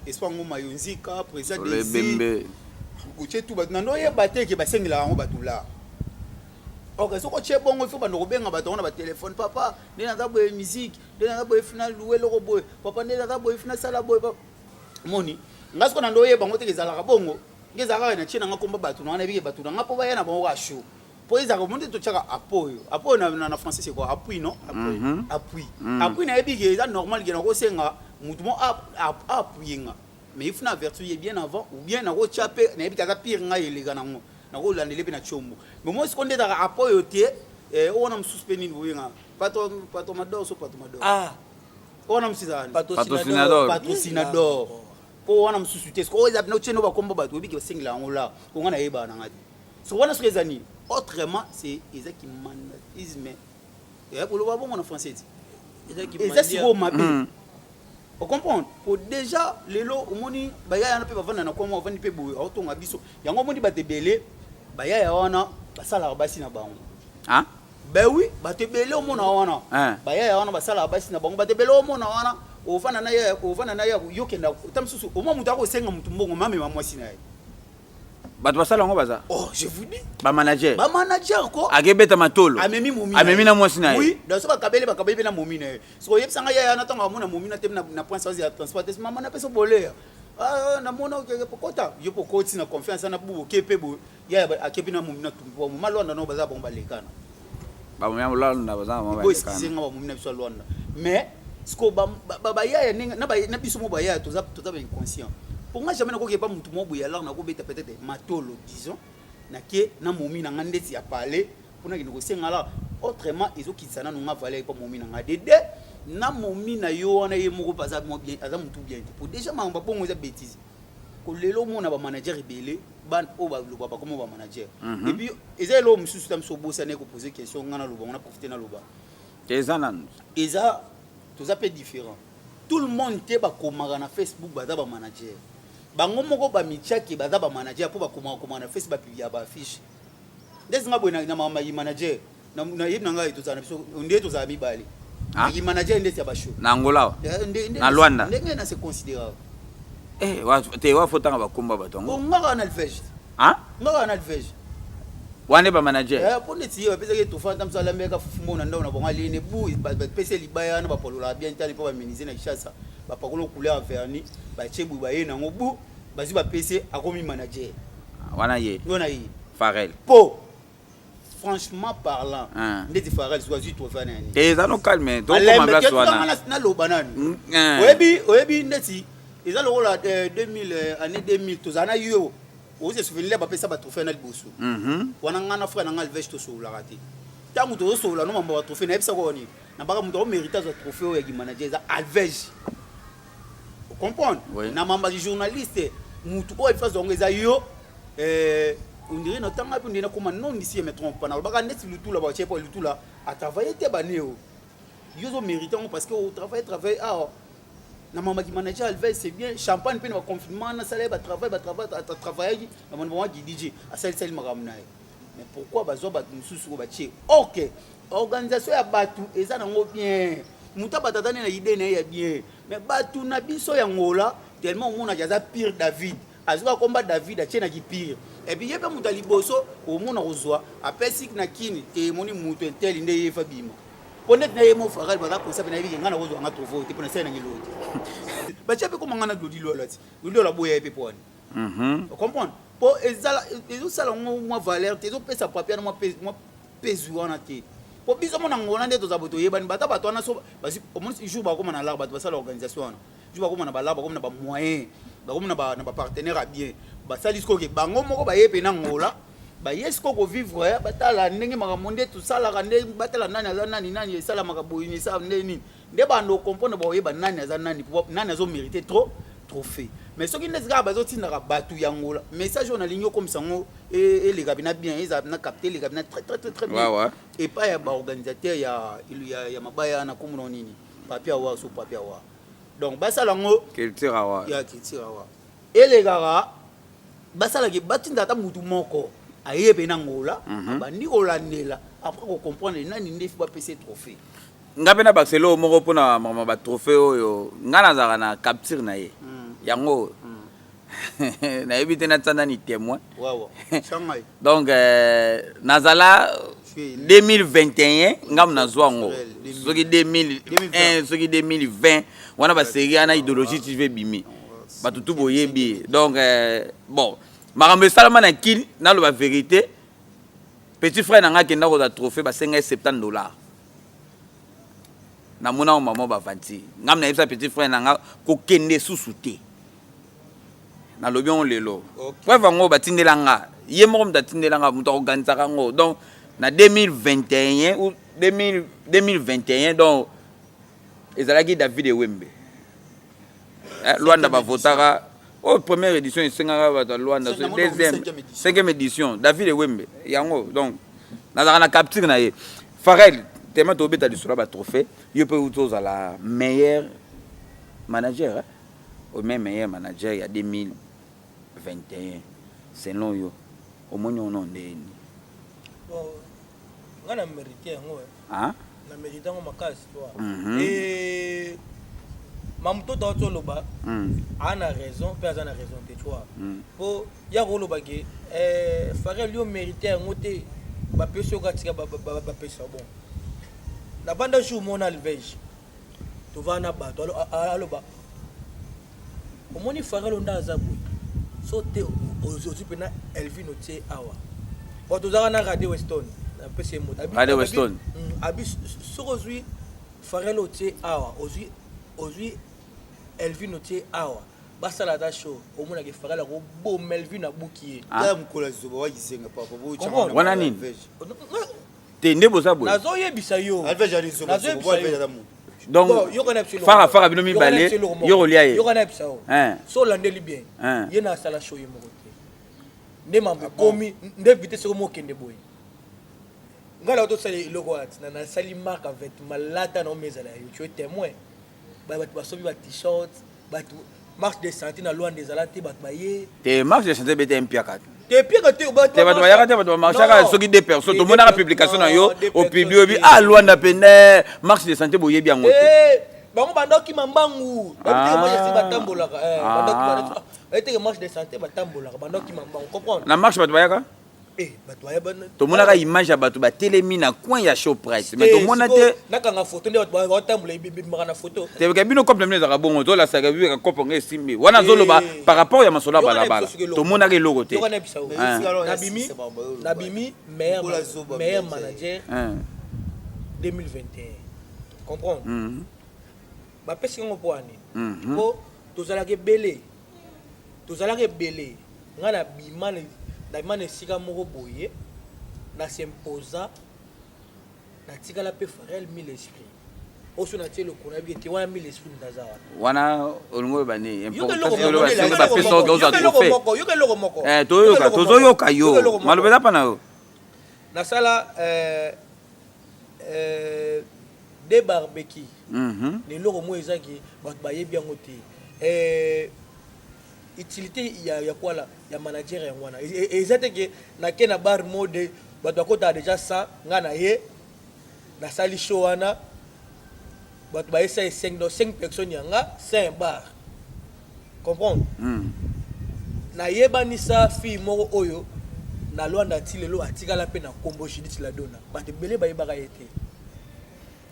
[SPEAKER 3] espoir ngoma yonzika président
[SPEAKER 2] le bembe
[SPEAKER 3] kuche tu ba nando ye bateke basengela ngo batula ok soko che bongo il faut ba no benga bato na ba téléphone papa ndena za boye musique ndena za boye final louer loko boye papa ndena za boye final sala boye moni ngasko nando ye bango tekezala ka bongo ngezaka na china ngakomba bato na bike bato nga po ba yana bango ka show po eza ko monte to chaka apoyo na français c'est quoi appui non appui na bike eza normal que na ko senga mutu mo appuyenga mais il faut na vertu bien avant ou bien na ko chape na bike ka pire nga yelega nango na ko landele pe na chombo mais moi ce qu'on dit dans apoyo tie on a suspendé boyenga pato mador
[SPEAKER 1] ah
[SPEAKER 3] on a msizana
[SPEAKER 2] patrocinador
[SPEAKER 3] po wana msusu te ko eza no cheno ba komba bato biki basengela ngola ko ngana yeba na ngati so wana ce zani autrement c'est ezaki manatisme et pour le voir bon en français ezaki ko mabe on comprend pour déjà lelo omoni baya na pe bavanda na kwa vandi pe boyo autonga biso yango omoni ba debele baya ya wana basala basi na bango
[SPEAKER 2] ah
[SPEAKER 3] ben oui ba debele omona wana baya ya wana basala basi na bango ba debele omona wana ofana na ya yokenda tamsusu oma mutu akosenga mutu mbongo mame mamwasi na ye
[SPEAKER 2] bato basala ngo baza
[SPEAKER 3] oh je vous dis
[SPEAKER 2] ba manager
[SPEAKER 3] ko
[SPEAKER 2] agebeta matolo amemi na mwasi na ye
[SPEAKER 3] oui dans ce bakabele na momi na ye so yebsanga ya na tanga mona momi na tem na point sans ya transport mama na peso bolé ah na mona ke pokota yo pokoti na confiance na bubu kepe bo ya akepi na momi na tumbo mo malonda no baza bon balekana
[SPEAKER 2] ba momi malonda baza mo
[SPEAKER 3] balekana bo singa ba momi na biso londa mais sko ba ya na biso mo ba ya toza inconscient pour moi jamais na ko ke pas mutu mo boya alors na ko beta peut-être matolo disons na ke na momi na ngandeti ya parler pour na ko senga la autrement ezokitsana no nga valeur pas momi na ngade na momi na yo na ye moko paza mo bien aza mutu bien pour déjà mamba bongo za bêtise ko lelo mo na ba manager belé ban o ba lo ba comme ba manager et puis ezelo mususu tam so bossa ne ko poser question ngana lo ba on a profiter na lo ba
[SPEAKER 2] ezanan
[SPEAKER 3] eza toza peu différent tout le monde te ba komaka na Facebook baza ba manager bango moko ba michaki baza ba manager po ba komaka na Facebook ba publier ba affiche ndezinga boy na mama yi manager na yib nanga itozana biso ndé tozala mibali yi manager ndé ya ba show
[SPEAKER 2] na Angola na Luanda
[SPEAKER 3] ndenge na se considérer
[SPEAKER 2] wa te wa fotanga ba komba batongo
[SPEAKER 3] ngaka na alvege ngaka na alvege
[SPEAKER 2] wane ba manager
[SPEAKER 3] pour ne tiyo pesa ke tofanda msala meka fufumo na ndao na bonga line bu ba pesa libaya na ba polola bien tali po ba miniser na Kishasa ba pakolo couleur verni ba chebu ba ye na ngobu bazi ba pesa akomi manager
[SPEAKER 2] wana ye
[SPEAKER 3] ngona yi
[SPEAKER 2] Farel
[SPEAKER 3] po franchement parlant ndeti Farel soit juste au fan nani
[SPEAKER 2] eza no calme donc ma place wana
[SPEAKER 3] na loba nani oyebi ndeti eza lokola 2000 année 2000 tozana yo oze souvenir ba pesa ba trophée na liboso wana ngana frère na ngal veste to soula raté tangu to soula no mamba ba trophée na ebisa ko ni na baka muto o méritage de trophée ya ki manager za alvege vous comprenez na mamba di journaliste mutu o efase zongo eza yo on dirait no tanga pe ndina koma non ici me trompe pas na baka net lutula ba chepo lutula a travailler te baneo yo zo méritant parce que au travail na mama qui manager alvege c'est bien champagne pe na confinement na salaire ba travailler na mama qui DJ a sel makamna mais pourquoi bazo ba mususu ko ba tie OK organisation ya batu eza nango bien muta batatane na idée na ya bien mais batu na biso ya ngola tellement on a jaza pire David azuka komba David a tie na ki pire et puis yeba muta liboso o mona kozwa apesi na kini te moni mutu intel nde yefa bima Honnête na yemo faral ba ko sabe na bi ngana wozo nga trovo te pona sena ngiloti. Ba chape ko mangana dodi lo lati. Dodi la boye pe poni. Vous comprenez? Pour les salles moi valeur, les autres pesa papier moi pesu wana te. Pour biso mona ngona ndeto za boto yeba ni bata bato wana so basi au moins jour ba ko na la bato basala organisation wana. Jour ba ko na ba la ba ko na ba moyen, ba ko na ba partenaire à bien. Ba sali sko ke bango moko ba yepe na ngola. Ba yesko ko vivre batala ndenge makamonde tout ça la rande batala nani sala makaboyini ça nini. Nde ba no comprendre ba yeba nani aza nani azo mériter trop trophée. Mais ce qui n'est pas bazotina na batu yangola message on a ligne comme ça et les cabinets bien ils ont capté les cabinets très bien ouais. Et pas ya ba organisateur ya mabaya na komo nini papier wa so papier wa donc basala ngo
[SPEAKER 2] culture wa
[SPEAKER 3] ya culture wa et les gars basala ki batinda ta mutu moko ayebe na ngola bandi olandela après ko comprendre nani ndefi ba PC trophée
[SPEAKER 2] ngabe na Barcelone moko pona mama ba trophée oyo ngana zaka na capture na ye yango na évité na tsana ni témoin
[SPEAKER 3] Shanghai
[SPEAKER 2] donc nazala 2021 ngam na zwango soki 2001 soki 2020 wana ba série ana idéologie tu veux bimi batutu boyebi donc bon makambe salama na kili na lo ba vérité petit frère nanga kenda ko da trophée ba $70 na mona maman ba vanti ngam na yebisa petit frère nanga ko kende susute na lobion lelo preuve ngo batindela nga ye moko mtatindela nga muto organisa ngo donc na 2021 ou 2021 donc ezalaki David Ewembe Luanda ba votaka au première édition isengaka ba Luanda deuxième cinquième édition David Ewembe yango donc nazaka na capture na ye Farel tellement tobeta du sura ba trophée yo peut utoza la meilleur manager au même meilleur manager il y a 2021 selon yo au moins on en est
[SPEAKER 1] bon ngana mérité ngo
[SPEAKER 2] hein
[SPEAKER 1] na mérité ngo makasi toi et mamuto to loba ana raison pe ana raison te toi po ya ko loba ke Farel yo mérité ngo te ba peso ka tika ba peso bon na banda jour mon alvege to va na ba to aloba au moins Farel onda zabu so te aujourd'hui pena Elvin otie awa bon to za na Radio Weston na pese mo
[SPEAKER 2] Radio Weston
[SPEAKER 1] abi so aujourd'hui Farel otie awa aujourd'hui Elvin otie awa basala ta show au moins ke Farel ko bo Melvin na bukiye
[SPEAKER 3] ya mkola zoba wa yisenga papa bo
[SPEAKER 2] chama wana nini te ndebo sabo
[SPEAKER 1] nazo yebisa yo
[SPEAKER 3] alvege ali zoba bo alvege da mu
[SPEAKER 2] donc fara bino mibale yo lia ye
[SPEAKER 1] yo kana bisa o so landeli bien ye na sala show ye moko te nde mambo komi nde vitesse ko mo kende boy ngala to sala iloko ati na sali marque avec malata na mezala yo tu es témoin ba sobi ba t-shirt ba marche de santé na loin des alati ba ye
[SPEAKER 2] te marche de santé bete mpiaka
[SPEAKER 1] te piaka te ba
[SPEAKER 2] te ba ya te ba marchaka soki des personnes to mona publication na yo au public bi Luanda pene marche de santé boye bien ngote
[SPEAKER 1] bango bandoki mambangu marche de batambola bandoki ba marche de santé batambola bandoki mambangu comprendre
[SPEAKER 2] na marche ba bayaka
[SPEAKER 1] bato ya bana
[SPEAKER 2] to mona ka image ya bato ba telemi na coin ya show price mais to mona te
[SPEAKER 1] nakanga photo nde bato ba tambola bibi na photo
[SPEAKER 2] te ka bino complètement za bongo to la saga bibi ka kopo nge simbi wana zoloba par rapport ya masola balabala to mona ke logo te
[SPEAKER 1] nabimi meilleur manager 2021 comprendre ba pesi ngo poani po tozalaka belé ngana bimane Daimane sika moko boye na s'imposa na tika la pe Farel 1000 esprits oso na tielo kona bi te wana 1000 esprits ndazawa
[SPEAKER 2] wana olungo bani
[SPEAKER 1] important
[SPEAKER 2] yo ba peso go za trophée
[SPEAKER 1] yo ke logo moko
[SPEAKER 2] tozo yoka yo malobeza pana yo
[SPEAKER 1] na sala de barbecue les logo mo ezaki bato bayebi yango te utilité ya kwala ya manager ya ngwana ezate ke na ke na bar mode bato akota déjà ça ngana ye na sali show wana bato ba essa 5 personnes yanga 5 bar comprendre na yebanisa fille moko oyo na Luanda ti lelo atikala pe na kombo Judith la dona bato belé ba yebaka yete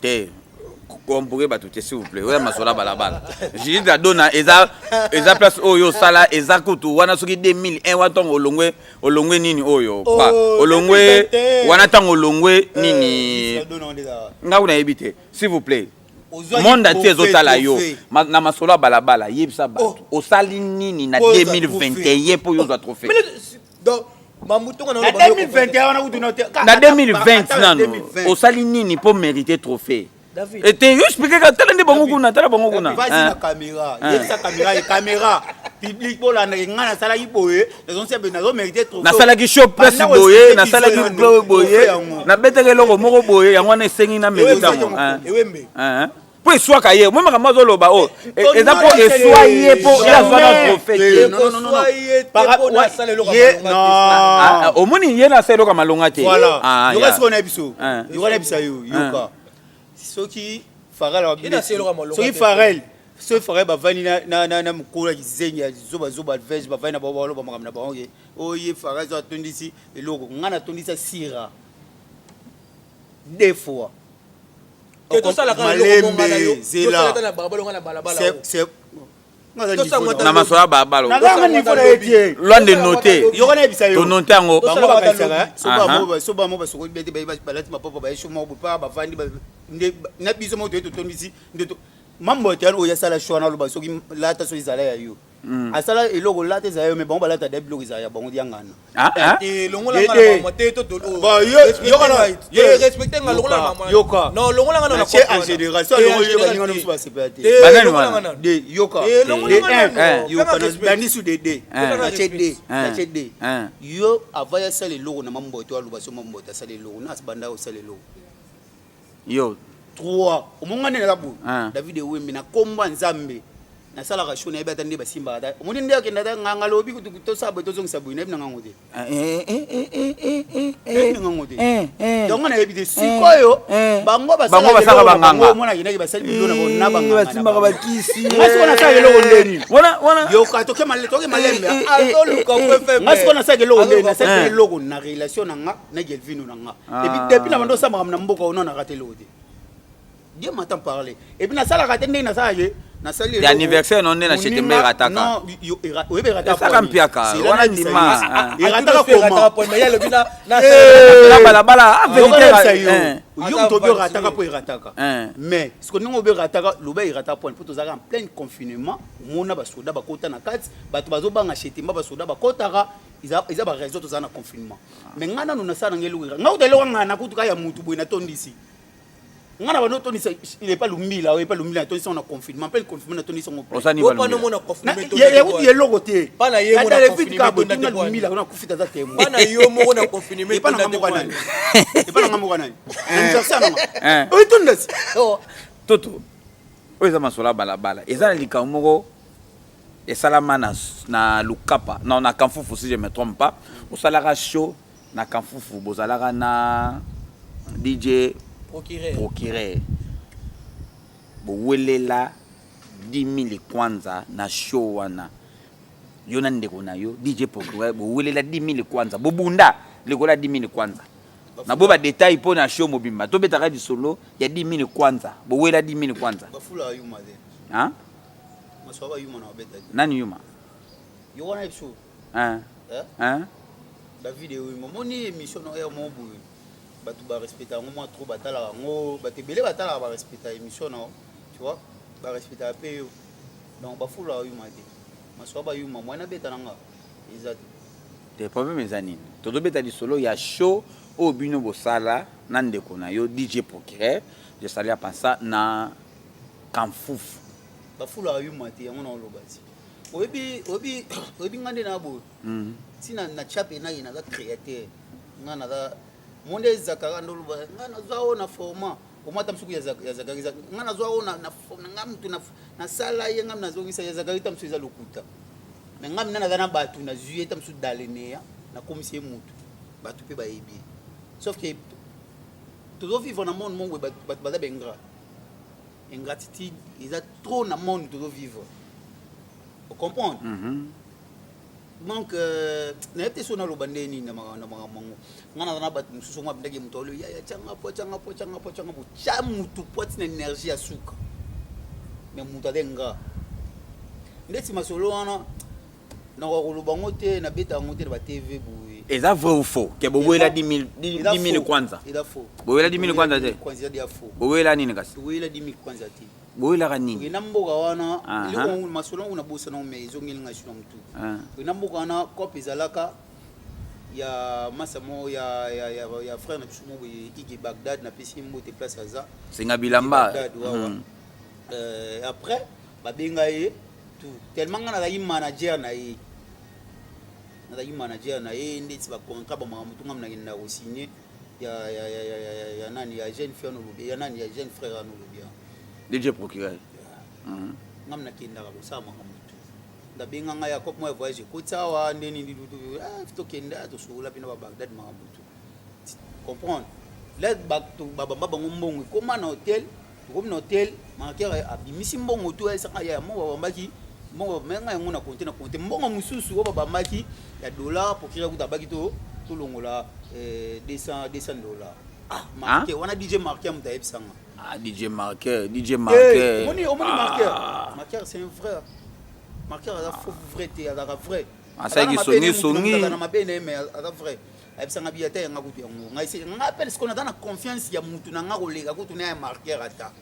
[SPEAKER 2] Té. Comporé batuté s'il vous plaît. Ouais, masola balabala. J'ai dit dona eza place oyo sala eza kutu wana soki 2001 watongo olongwe nini oyo. Olongwe wana tango olongwe nini. Nga una ebité s'il vous plaît. Monde ati ezotala yo na masola balabala yebisa bato. Osali nini na 2021 po yo za trophée.
[SPEAKER 1] Donc Mamuto
[SPEAKER 3] na 2021 wana
[SPEAKER 2] na 2020 nano osali nini pour mériter trophée.
[SPEAKER 1] David.
[SPEAKER 2] Et tu expliques que tu as bon kuna, tala bon kuna.
[SPEAKER 3] Vas-y la caméra, il y a caméra public pour la ngana sala ki boye, les on sait ben na mériter trop.
[SPEAKER 2] Na sala ki show press boye, na sala ki glow boye, na beteke loko moko boye, yango na sengi na mériter mo.
[SPEAKER 1] Ewembe.
[SPEAKER 2] Pour soit kaye, moi ma mazo loba oh. Et ça pour soyer pour la zone prophète.
[SPEAKER 3] Non.
[SPEAKER 2] Non. Au moni yena selo ka malonga te.
[SPEAKER 3] Voilà. Yo reste on biso. Yo wana bisa yo, yoka. Soki Farel soki Farel so Farel bavani na mukula kizenga zoba vege bavani na bolo bamagam na bango oye Farel zo atondisi eloko ngana tondisa sira deux fois
[SPEAKER 1] et tout ça la quand
[SPEAKER 3] malembe zela c'est
[SPEAKER 2] na masola babalo
[SPEAKER 3] na niveau na etie
[SPEAKER 2] loin de noter
[SPEAKER 3] yo kana bisa yo
[SPEAKER 2] to noter ngo
[SPEAKER 3] bango bakasaka soba mo basoko bete balati mapopo ba esho mo pa bavandi na biso mo to tondisi ndeto mambo te oya sala shwana lo basoki lata so izala ya yo asala eloko lata za yo me bango balata da biloko za ya bango diangana
[SPEAKER 1] et longola ngana mama te to
[SPEAKER 3] ba yo kana
[SPEAKER 1] yo respecter nga longola mama
[SPEAKER 3] yoka
[SPEAKER 1] non longola ngana na
[SPEAKER 3] en génération longola yo ngana so ba sepate
[SPEAKER 2] banani wana
[SPEAKER 3] de yoka yo kana bandi su de na chede yo avaya sala eloko na mambo to aluba so mambo ta sala eloko na asbanda o sala eloko
[SPEAKER 2] yo
[SPEAKER 3] 3 omongane na labu David Wembe na komba nzambe na sala ka shona ebata ndi basimba ata omoni ndi akenda ta nganga lobi to sabo to zongisa buina bina ngangote ngangote donc na ebite sikoyo bango basala
[SPEAKER 2] banganga
[SPEAKER 3] omona kina basali bilona bona banganga
[SPEAKER 2] basimba ka bakisi
[SPEAKER 3] ngasko na sala eloko ndeni
[SPEAKER 2] wana
[SPEAKER 3] yo ka toke malembe
[SPEAKER 1] azoluka ko fe
[SPEAKER 3] ngasko na sala eloko ndeni na sala eloko na relation na nga na Gelvino na nga depuis na bando samba na mboka ona na ratelo te Dieu m'entend parler. Et puis, na sala raté na sala ye. Na sali.
[SPEAKER 2] L'anniversaire non na chete me rataka.
[SPEAKER 3] Non, yo oui be rataka.
[SPEAKER 2] Ça kampiaka. Wana ndima.
[SPEAKER 3] Et rataka comment?
[SPEAKER 1] Mais yalo bina na
[SPEAKER 2] la bala vérité.
[SPEAKER 3] Yo to be rataka po rataka. Mais ce que nous be rataka, lo be rataka point pour tozaka en plein confinement, mona ba soda ba kota na kati, bato bazo banga chete ba soda ba kotaka. Ils a ba raison tozana na confinement. Mais ngana no na sala ngelu. Ngau de lo ngana kutuka ya mutu boina tondisi. Ngana ba no tondisa il est pas lumila, il est pas lumila tondisa on a confinement, pas le confinement tondisa on.
[SPEAKER 2] Osani
[SPEAKER 1] ba lumila.
[SPEAKER 3] Ya uti eloko te.
[SPEAKER 1] Pana ye mo na
[SPEAKER 3] confinement na lumila on a kufita za temo.
[SPEAKER 1] Pana yo mo na confinement
[SPEAKER 3] na te. Et pas na ngamo kanani. Nzasa na. O tondasi.
[SPEAKER 2] Toto. Oza masola balabala. Eza likamoko esalama na lukapa. Non na Kanfufu si je me trompe pas. Osalaka show na Kanfufu bozalaka na DJ Procureur. Bowelela 10 000 kwanza na show wana. Yona ndeko na yo DJ Procureur bowelela 10 000 kwanza. Bobunda lekola 10 000 kwanza. Na boba détail po na show mobimba. To betaka di solo ya 10 000 kwanza. Bowela 10 000 kwanza.
[SPEAKER 3] Bafula yuma de.
[SPEAKER 2] Hein?
[SPEAKER 3] Maswaba yuma na beta.
[SPEAKER 2] Nani yuma?
[SPEAKER 3] Yo wana show.
[SPEAKER 2] Hein?
[SPEAKER 3] David yuma moni émission na ya mobu. Batu ba respecter ngo trop batala ngo batebele batala ba respecter émission na tu vois ba respecter pe donc ba fula yuma de maswaba yuma mwana beta nanga exact
[SPEAKER 2] des problèmes ezanini todo beta di solo ya show au bino bosala na ndeko na yo DJ Procureur je salue à pensa na Kanfufu
[SPEAKER 3] ba fula yuma te ngo na lobati obi ngande na bo tina na chape na ina za créateur ngana za monde zakara ndoluba ngana zao na format omata msuku ya zakari ngana zao na ngamtu na sala ye ngam nazongisa ya zakari tamsu za lokuta mais ngam nana dana batu na zuye tamsu dalenea na komisie mutu batu pe ba ebi sauf que tout vivre dans monde mongwe batu baza bengra ingratitude ils a trop na monde tout vivre vous comprendre donc na peut sur na lo bandeni na mango ngana na bat mususu ngwa ndenge mutolo ya changa po chamutu poti na énergie ya suka mais mutadenga ndeti masolo wana na ko bango te na beta ngo te ba TV buyi
[SPEAKER 2] eza vrai ou faux ke boboyela 10 000 kwanza
[SPEAKER 3] eza faux
[SPEAKER 2] boboyela 10 000 kwanza te
[SPEAKER 3] kwanza dia faux
[SPEAKER 2] boboyela nini kasi
[SPEAKER 3] boboyela 10 000 kwanza te
[SPEAKER 2] boboyela nini
[SPEAKER 3] ina mboka wana ile masolo una bosa na me izongeli ngashu na mtu ina mboka wana kopi zalaka ya masamo ya frère na bisumo Igi Bagdad na pesi mbote place aza
[SPEAKER 2] singa bilamba
[SPEAKER 3] après babenga ye tout tellement ngana la manager na ye ndeti ba contrat ba mamutu ngamna ngina ko signer ya nani ya jeune fille no lobi ya nani ya jeune frère no lobi
[SPEAKER 2] DJ procureur
[SPEAKER 3] ngamna kinda ko sama mamutu ndabenga nga ya kop mo voyage ko tsawa ndeni ndidudu to kenda to sula pina ba Bagdad mamutu comprendre let back to baba bango mbongo koma na hotel comme na hotel makera abimisi mbongo to esaka ya mo bambaki mbongo menga yango na compte mbongo mususu oba bambaki ya dollar pour kira kutabaki to longola $200 marqué wana DJ marqué mta epsanga
[SPEAKER 2] DJ marqué
[SPEAKER 3] moni marqué c'est un frère marqué a faux vrai te a vrai
[SPEAKER 2] ça qui songi
[SPEAKER 3] na mabene mais a vrai epsanga biata yanga kutu yango ngai appelle ce qu'on a dans la confiance ya mutu na nga kolega kutu na marqué ata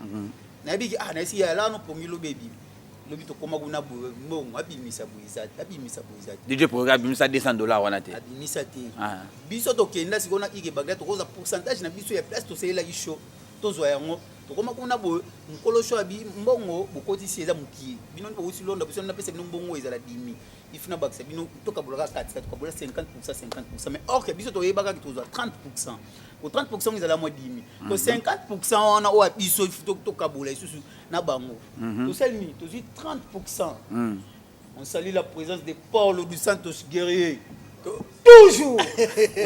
[SPEAKER 3] na biki na isi ya lano pongilo baby lobi to koma kuna mbongo abimisa buizati
[SPEAKER 2] DJ programme abimisa $200 wana te
[SPEAKER 3] abimisa te biso to kenda sikona Igi Bagdad to koza pourcentage na biso ya place to sela kisho to zo yango to koma kuna bo nkolo sho abi mbongo bokoti sieza muki bino ndo usi londa biso na pesa bino mbongo ezala 10 ifuna bakse bino to kabula 4 to kabula 50% mais or que biso to yebaka to zo 30% au 30% ils allaient à moins 10 000. Donc 50% on a biso to kabula isusu na bango. To selmi to 30%. On salue la présence de Paulo dos Santos Guerrier. Toujours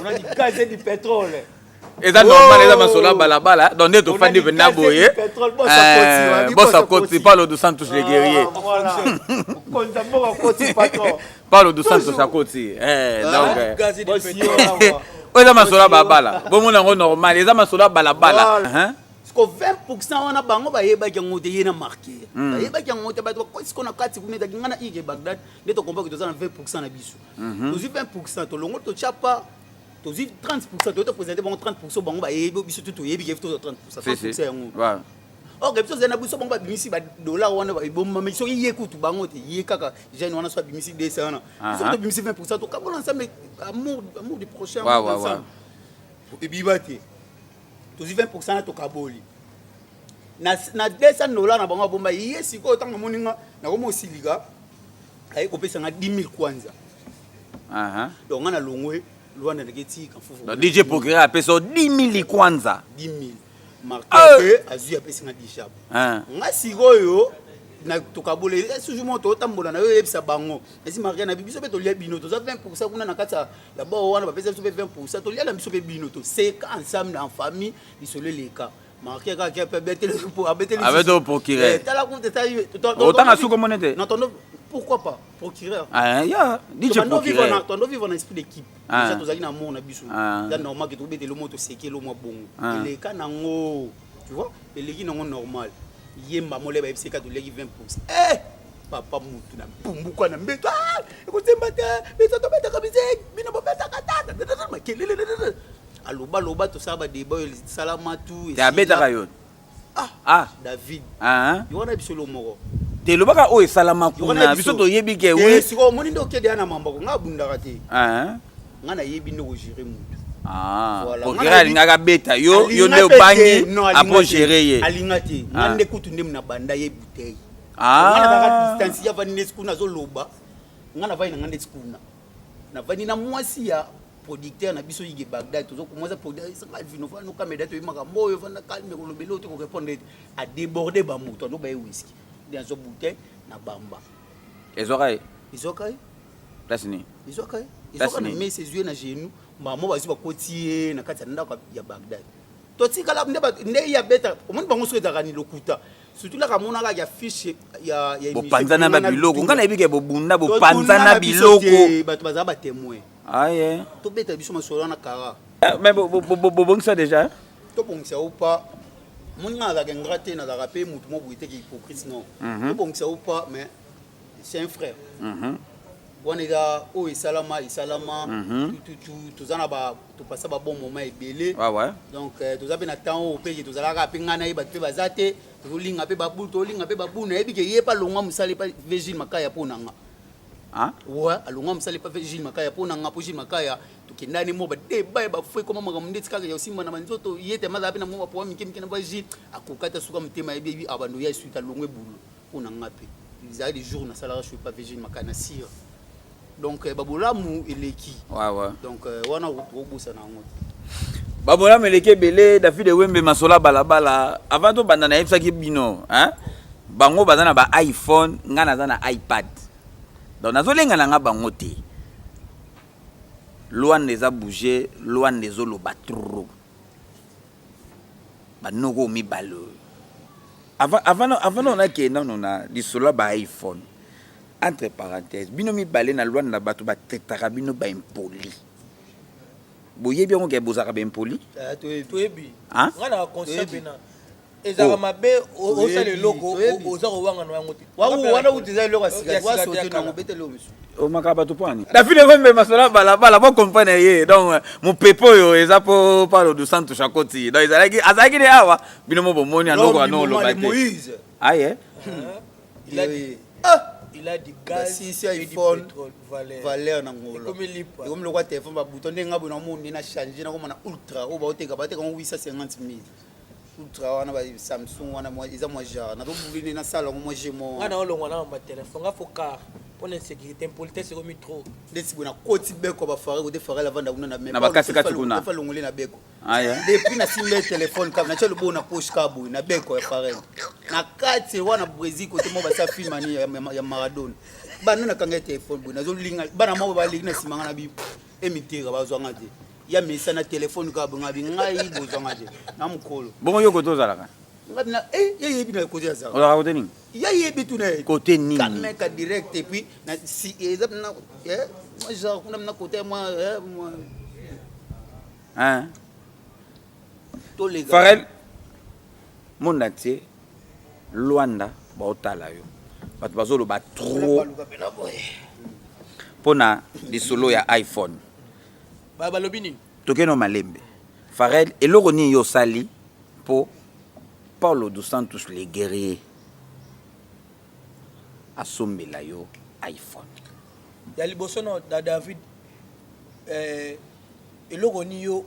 [SPEAKER 3] on a du gaz et du pétrole.
[SPEAKER 2] Et ça normal les amasola balabala donc ne to fandi venna boye. Bossa Koti Paulo dos Santos Guerrier.
[SPEAKER 3] Voilà. Kontambo Koti patron.
[SPEAKER 2] Paulo dos Santos Koti. Donc
[SPEAKER 3] gaz et du pétrole.
[SPEAKER 2] Eza masola balabala bomona ngo normal eza masola balabala
[SPEAKER 3] ko 20% wana bango bayeba ki ngote yena marqué bayeba ki ngote ba ko sikona kati kuneta ngana Igi Bagdad neto komba ko tozana 20% na biso tozi 20% to longo to chapa tozi 30% to présenter bango 30% bango bayeba biso to yebi ki to 30% yango ok biso zena biso bango babimisi ba dollar wana ba bomba mais so yé kutu bango te yé kaka jeune wana so babimisi 200 wana biso to bimisi 20% to kabola ensemble amour du prochain ensemble et bibate tozi 20% to kaboli na $200 na bango bomba yé siko tanga moninga na ko mosiliga ay ko pesa nga 10 000 kwanza donc ngana longwe lwana ndeketi kafufu
[SPEAKER 2] donc DJ Procureur a pesa 10 000 kwanza
[SPEAKER 3] 10 000 marqué azu apesi nga dishab nga sikoyo na tokabole toujours moto otambola na yo yebisa bango esi marqué na biso pe to lia bino to za 20% kuna na kata ya bo wana ba pesa biso pe 20% to lia na biso pe bino to c'est ensemble en famille isolé les cas marqué ka ke pe betele pour abeter
[SPEAKER 2] avec le procureur
[SPEAKER 3] tala compte taille
[SPEAKER 2] autant à sous monnaie
[SPEAKER 3] non pourquoi pas procureur
[SPEAKER 2] ya DJ Procureur
[SPEAKER 3] ton vivre en esprit d'équipe déjà tozaki na mon na biso là normal que to betele moto sekelo mo bongo les cas nango tu vois et les nango normal yemba mole ba ebiseka to leki 20%. Papa mutu na pumbuka na mbeto. Ekotemba te, beto to beta kabise, bino bo beta katata. Makelele. Aloba to saba débat salama tout.
[SPEAKER 2] Te abeta kayo.
[SPEAKER 3] David.
[SPEAKER 2] You
[SPEAKER 3] wana bisolo moko.
[SPEAKER 2] Te lobaka o salama kuna biso to yebi ke oui.
[SPEAKER 3] Siko moni ndo kede ana mambako ngabundaka te. Ngana yebi ndo ko gérer mutu.
[SPEAKER 2] Procureur alingaka beta yo nde obangi apo gérer ye
[SPEAKER 3] alingati ngande kutu nde mna banda ye bouteille ngana baka distance ya vani neskuna zo loba ngana vani ngande skuna na vani na mwasi ya producteur na biso Igi Bagdad tozo commencer producteur ça vino fa no kamera to yimaka moyo fa na calme ko lobelo to ko répondre a déborder ba muto no ba whisky dans zo bouteille na bamba izokai
[SPEAKER 2] place ni
[SPEAKER 3] izokai mais ses yeux na genou mamo bazi bakoti na kati ya ndako ya Bagdad to tikala nde ya beta omoni bango so ezaka ni lokuta surtout là kamona ka ya fiche ya
[SPEAKER 2] bopanzana ba biloko ngana ebike bobunda bopanzana biloko
[SPEAKER 3] bato baza ba témoin
[SPEAKER 2] aye
[SPEAKER 3] to beta biso masolo na kara
[SPEAKER 2] mais bobongisa déjà
[SPEAKER 3] to bongisa ou pas mon nga la ngate na la rapé mutu mo buite ki hypocrite non to bongisa ou pas mais c'est un frère on est là oh isalama tout ça na ba to passer ba bon moment ebelé
[SPEAKER 2] ouais
[SPEAKER 3] donc tout ça ben attend au pays tout ça la rapé ngana ba pe bazate to linga pe ba bulu to linga pe ba bulu na ebike ye pa longa musale pa Virgile Makaya pona nga
[SPEAKER 2] ah
[SPEAKER 3] ouais alonga musale pa Virgile Makaya pona nga po Virgile Makaya to kendani mo ba débat ba foi comme manga mundeti kaka ya simba na manzoto yete maza pe na mo ba po mikemi na ba ji akokata suka mutema ebi abando ya suite alongwe bulu pona nga pe ils a des jours na salara je suis pas Virgile Makaya na sire donc babolamu eleki
[SPEAKER 2] ouais
[SPEAKER 3] donc wana obusa na ngo
[SPEAKER 2] babola meleke belé David Wembe masola balabala avant to banda na yebsaki bino hein bango bazana ba iPhone ngana zana iPad donc nazolenga nga bango te loan les a bougé loan les olo batro banoko mi balo avant on a que non on a di sola ba iPhone entre parenthèses bino mi balé na loan na bato ba tetaka bino ba impoli boye bien on ke bozaka ba impoli
[SPEAKER 1] to ebi
[SPEAKER 2] hein
[SPEAKER 1] ngana concept na ezaka mabe o sale logo o za ko wanga no yango te
[SPEAKER 3] wana utiza logo asika wa sote na ngobete lo misu
[SPEAKER 2] o makaba to pani David Wembe masola balabala bo comprendre ye donc mon pepo yo eza po parlo de santo chakoti donc azaki de awa bino mo bomoni andoko ano lo ba
[SPEAKER 3] Moïse
[SPEAKER 2] aye
[SPEAKER 1] il a du gaz
[SPEAKER 3] si iPhone valeur na ngolo
[SPEAKER 1] comme lipa
[SPEAKER 3] comme le téléphone ba bouton ndenga bona monde na changer na comme na ultra o ba oteka 850,000 ultra wana ba Samsung wana moi ils a moi genre na do buvini na sala moi jemo
[SPEAKER 1] ngana olongwa na ba téléphone nga foka pour l'insécurité impolitesse ko mitro
[SPEAKER 3] ndesi bona koti beko ba fare ko de fare la vanda kuna na même
[SPEAKER 2] na bakasi kati kuna
[SPEAKER 3] fa longole na beko
[SPEAKER 2] aye
[SPEAKER 3] depuis na simbe téléphone comme na chelo bona poche kabu na beko ya fare na kati wana Brésil côté mo ba sa film ani ya Maradona bana na kanga téléphone bona zo linga bana mo ba linga na simanga na bi emitira ba zo ngati ya misa na téléphone ka bonga bi ngai bo zo ngati na mukolo
[SPEAKER 2] bongo yoko tozalaka
[SPEAKER 3] ngabina yebi na côté za
[SPEAKER 2] on a côté ni
[SPEAKER 3] ya yebi tu na
[SPEAKER 2] côté ni
[SPEAKER 3] kameka direct et puis na si ezapna moi genre kuna na côté moi
[SPEAKER 2] hein
[SPEAKER 3] to les
[SPEAKER 2] Farel monde entier Luanda ba otala yo bato bazolo ba trop pona di solo ya iPhone
[SPEAKER 1] baba lobini
[SPEAKER 2] tokeno malembe Farel eloko ni yo sali po Paulo dos Santos les guerriers asombela yo iPhone
[SPEAKER 1] ya liboso no da David eloko ni yo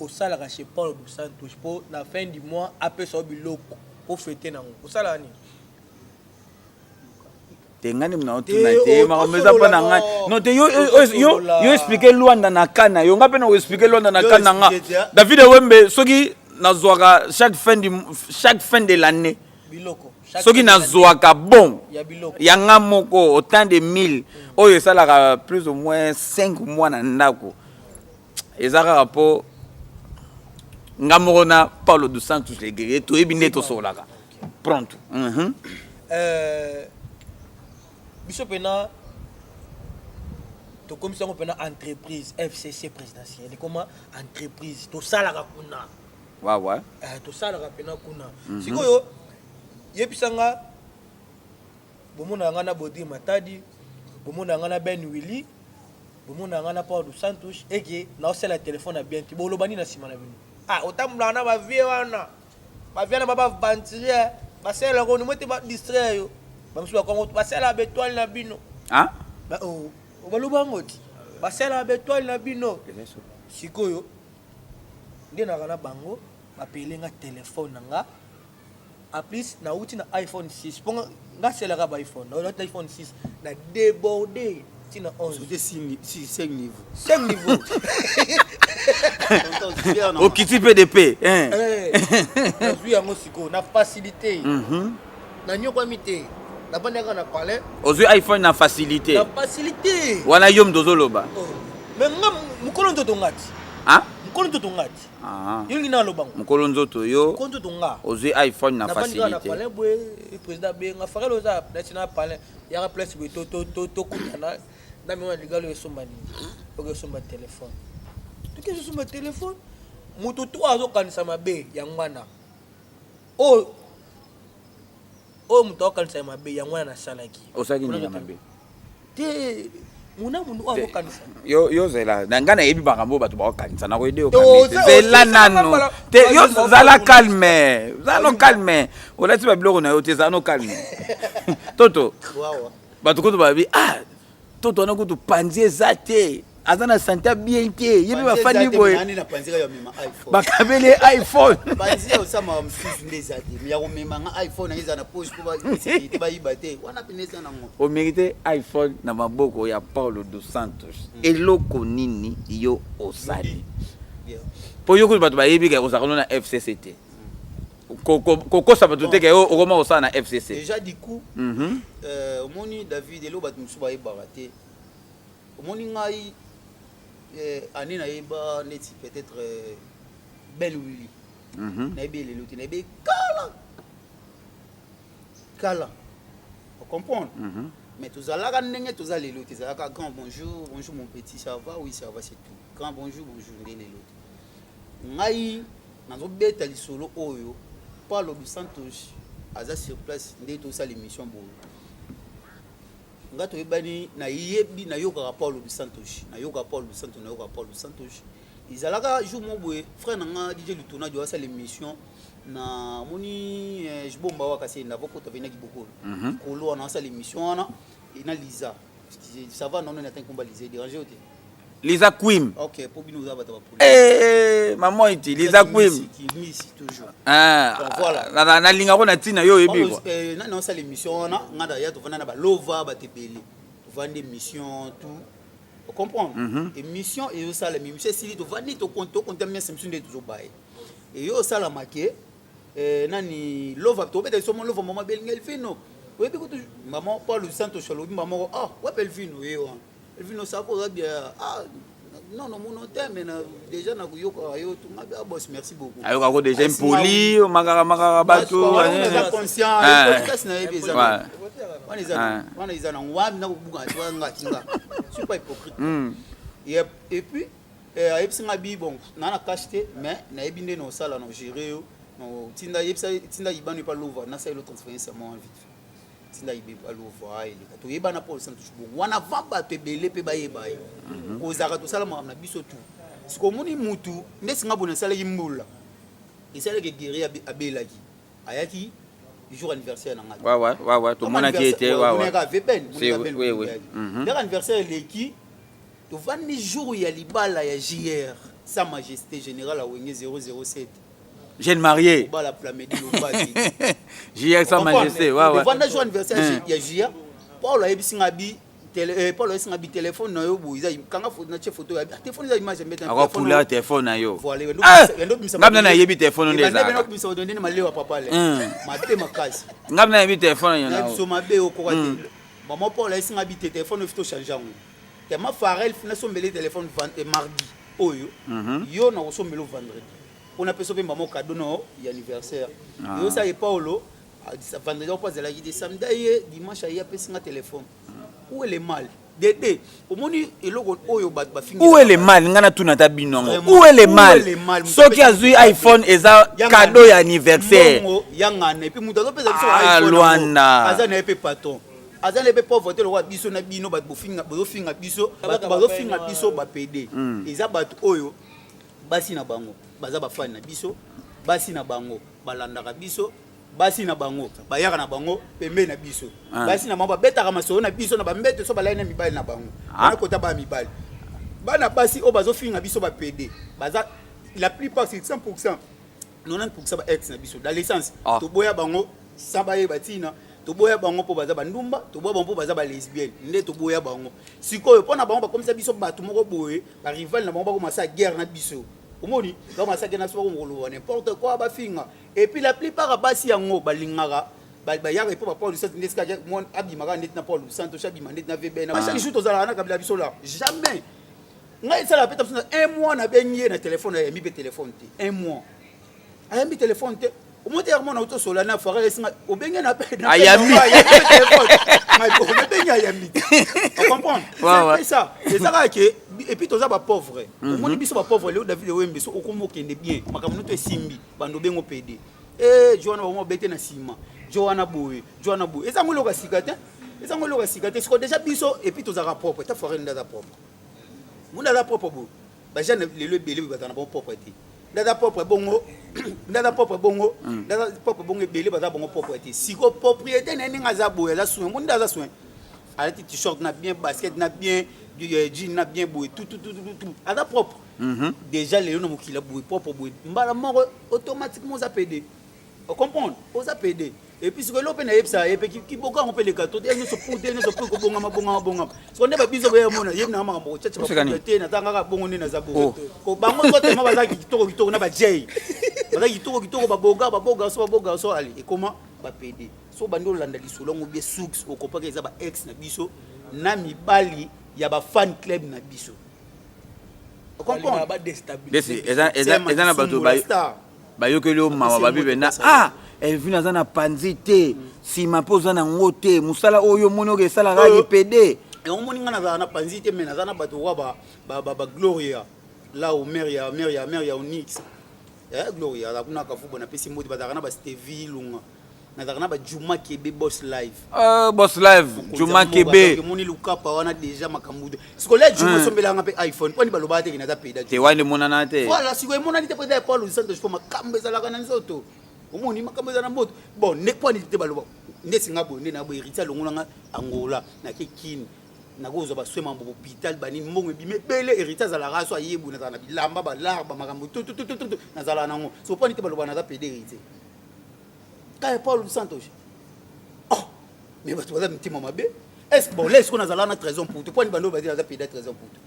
[SPEAKER 1] au salaka chez Paulo dos Santos pour la fin du mois après so biloko pour fêter nango au sala ni
[SPEAKER 2] tengani mna otuna te makameza pa na ngai non te yo expliquer Luanda na kana yo ngape na expliquer Luanda na kana nga David Wembe soki nazwaka chaque fin de l'année
[SPEAKER 1] biloko
[SPEAKER 2] soki nazwaka bon
[SPEAKER 1] ya biloko
[SPEAKER 2] ya nga moko autant de 1000 oyo esalaka plus ou moins 5 mois na ndako ezaka rapport ngamoko na Paulo dos Santos les guerriers to ebi nde tosolaka pronto
[SPEAKER 1] biso pena to komisa ngo pena entreprise FCC présidentielle comment entreprise to salaka kuna
[SPEAKER 2] ouais
[SPEAKER 1] to salaka pena kuna sikoyo yebisanga bomona ngana Bodi Matadi bomona ngana Ben Willy bomona ngana Paulo dos Santos eke na osela téléphone bien ti bolobani na sima na bino otamula na ba vie wana ba vie na baba ventilier ba sela ko ni mote ba distraire yo bamsuba kongo basela betoile na bino ba baloba ngoti basela betoile na bino sikoyo nde na kana bango bapelenga téléphone nanga a plus na uti na iPhone 6 ponga nga sela ka ba iPhone na iPhone 6 na débordé tina 11
[SPEAKER 3] c'était 5 niveaux
[SPEAKER 2] au kiti PDP
[SPEAKER 1] na zui yango siko na facilité na nyoko mité na banaka na palais
[SPEAKER 2] ozui iPhone na facilité
[SPEAKER 1] wana
[SPEAKER 2] yom dozoloba
[SPEAKER 1] mais nga mukolo ndoto ngati mokolo nzoto ngati yolingi na lobango
[SPEAKER 2] mokolo nzoto yo
[SPEAKER 1] mokolo nzoto nga
[SPEAKER 2] ozwi iPhone na facilité
[SPEAKER 1] na palais boye président benga fakala oza place na palais yaka place boye to kutana na mema ligalo esomba nini okesomba téléphone tokesomba téléphone moto to azokanisa mabe ya ngwana o moto azokanisa mabe ya ngwana na salaki
[SPEAKER 2] osaki nini mabe
[SPEAKER 1] te muna mundu azokanisa
[SPEAKER 2] yo zela na ngana yebi bakambo bato bakokanisa na koyede okamisa zela nano te yo zala calme calme olati babiloko na yo te zala no calme toto bato kutu babi toto wana kutu panzi eza te aza na santé bien te yebi bafandi boye bakabeli iPhone
[SPEAKER 3] panzi osama msusu ndeza te ya komema nga iPhone eza na poche ko ba sécurité ba yibate wana pinesa nango
[SPEAKER 2] o mérite iPhone na maboko ya Paulo dos Santos eloko nini yo osali po yo kutu bato bayebi ke osakana na FCCT kokosa bato te ke yo okoma osala na FCC
[SPEAKER 3] déjà du coup omoni David elo bato musu bayebaka te omoni ngai année na yeba neti peut-être Ben Willy na yeba lelo te na yeba kala on comprend mais tozalaka ndenge toza lelo te zalaka grand bonjour mon petit ça va oui ça va c'est tout grand bonjour nde lelo te ngai nazobeta lisolo oyo Paulo dos Santos aza sur place nde tosala émission boye ngato yebani na yebi na yoka Paulo dos Santos izalaka jour moboye frère nanga DJ Lutona jo asala émission na moni jibomba wakase na boko to venaki boko kolo na asala émission wana ina Liza ça va non na tankomba Liza déranger ote
[SPEAKER 2] Liza Queen.
[SPEAKER 3] OK, pour bino za bata ba
[SPEAKER 2] maman iti Liza Queen.
[SPEAKER 3] Toujours.
[SPEAKER 2] Voilà. Na linga ko na tina yo yebi ko.
[SPEAKER 3] Na sala émission na ngada ya to vana na ba lova ba tebeli. To vande émission tout. Vous comprenez? Émission et ça la émission si to vandi to compte mais c'est émission de toujours bail. Et yo ça la maqué nani lova to beta so mon lova maman belingel fino. Oui bi ko to maman Paulo Santos chalo maman ouais bel fino yo. Vino sako bien non mon thème déjà na kuyoka yo tu ngabe boss merci beaucoup
[SPEAKER 2] ayo kako déjà impoli makaka bato
[SPEAKER 3] conscient podcast na ebeza wana izana ngwami na kubuka nga tinga super hypocrite et puis ayepsinga bi bon na cacheté mais na ebinde no sala no gérer no tinda ibanu pa lova na sa lo transférer moi vite tinda ibe alova ile to yebana Paulo Santos wana vamba to ebele pe bayeba ko zaka to sala na biso tu siko moni mutu ndesinga bona sala yimbula isala ke guerrier abelaki ayaki jour anniversaire na ngati
[SPEAKER 2] ouais to mona ki était ouais
[SPEAKER 3] oui leur anniversaire leki to vandi jour ya libala ya JR sa majesté générale a wenge 007
[SPEAKER 2] jeune marié
[SPEAKER 3] ba la plamedi lo bati
[SPEAKER 2] JR sa majesté ouais
[SPEAKER 3] vanda jour anniversaire ya JR Paulo ayebisinga bi Paulo ayebisinga bi téléphone na yo bo iza kanga na che photo ya téléphone za image mbeta
[SPEAKER 2] téléphone akopula téléphone na yo
[SPEAKER 3] voilà
[SPEAKER 2] ngabna na yebi téléphone ndeza
[SPEAKER 3] ngabna na bisa odonde malewa papa le mate makasi
[SPEAKER 2] ngabna yebi téléphone yo na
[SPEAKER 3] so mabe o ko te maman Paulo ayebisinga bi téléphone fito changer ngo te ma farel fina so mbele téléphone mardi oyo yo na so mbelo vendredi on a peut sauver maman cadeau non y anniversaire yo ça et Paulo vendredi on passe la guide samedi dimanche il y a un téléphone où est le mal dédé au moni eloko oyo ba fingi
[SPEAKER 2] où est le mal ngana tuna ta binongo où est le mal soki azui iPhone eza cadeau ya anniversaire
[SPEAKER 3] yanga ne puis muto pesa biso iPhone
[SPEAKER 2] Luanda
[SPEAKER 3] aza na pe patron aza na pe pauvreté lo wa biso na bino ba bofinga biso ba PD eza bato oyo basi na bango baza ba fan na biso basi na bango balandaka biso basi na bango bayaka na bango pembe na biso basi na bango betaka masolo na biso na bambete so balai na mibali na bango na kota ba mibali bana basi o bazo finga biso ba PD baza la plupart c'est 100% 90% ba ex na biso dans l'essence to boya bango sabaye batina to boya bango po baza bandumba to boya bango po baza ba lesbienne nde to boya bango sikoyo pona bango ba comme ça biso bato moko boye ba rival na bango ba ko masa guerre na biso omoni donc masaka na so ngolo n'importe quoi ba finga et puis la plupart basi yango balingaka ba yaka et pour Paulo dos Santos ndeska mon abimaka net na Paulo dos Santos abima net na VB na chaque jour tozala na kabila biso là jamais ngai sala peta un mois na benye na téléphone ya mi be téléphone te un mois ayambi téléphone te au moins hier mon auto sola na fara esinga o benye na pe na
[SPEAKER 2] ayambi
[SPEAKER 3] téléphone mais bon me benye ayambi on comprend c'est ça c'est ça que et puis toza ba pauvre au moins biso ba pauvre Léo David Wembe so okomo kende bien makamno to simbi bando bengo PD Joana ba mo bete na sima Joana boy ezango loka sikate c'est déjà biso et puis toza propre ta forêt nda propre muna la propre bo ba jana lelo belé ba tana bon propriété nda propre bongo nda propre bongo belé ba bongo propriété siko propriété na ninga za boya za soin munda za soin alati t-shirt na bien basket na bien jean na bien boy tout ada propre déjà lelo na mokila boy propre boy mbala moko automatiquement za PD on comprend aux a PD et puis ce que l'open est ça et puis qui beaucoup on peut les gâteaux et nous se pour ko bonga ce qu'on est ba biso ba mona yebna ma mo tchatcha ba propriété na tanga bongo ni na za bongo ko bango sote ma ba kitoko na ba jay ba kitoko ba boga so ali et comment ba PD so bando landa lisolo ngo bien sux o kopaka eza ba ex na biso na mibali ya ba fan club na biso on comprend
[SPEAKER 1] ba déstabiliser
[SPEAKER 2] eza na bato ba yokeli o mama ba bibe na Elvin azana panzite sima poza na ngote musala oyo mono ke sala ga PD
[SPEAKER 3] et on moni ngana na panzite mais nazana bato wa ba Gloria là au Maria Onyx Gloria la kuna ka fubo na pesi modi bazana ba Stevie Lunga nazana ba Juma Kebe boss live Juma Kebe moni lukapa wana déjà makambudo sikola Juma sombela ngape iPhone kwani baloba te kina za PD
[SPEAKER 2] te wani monana te
[SPEAKER 3] voilà sikola monana te peut-être Paul Santos fo makambe za la kana nzoto omoni makambo za na moto bon ne point te baloba ndesi ngabo ndena bo irita longolanga Angola na kekini na gozo ba swema mbo hôpital bani mbongo bime bele irita za la raso ayebu na na bilamba ba larba makambo tout na za la nango so point te baloba na za PD irite ka Paul Santos mais ba to za mtima mabe est bon laisse qu'on a za la na trésor pour tout point bando ba za PD trésor pour tout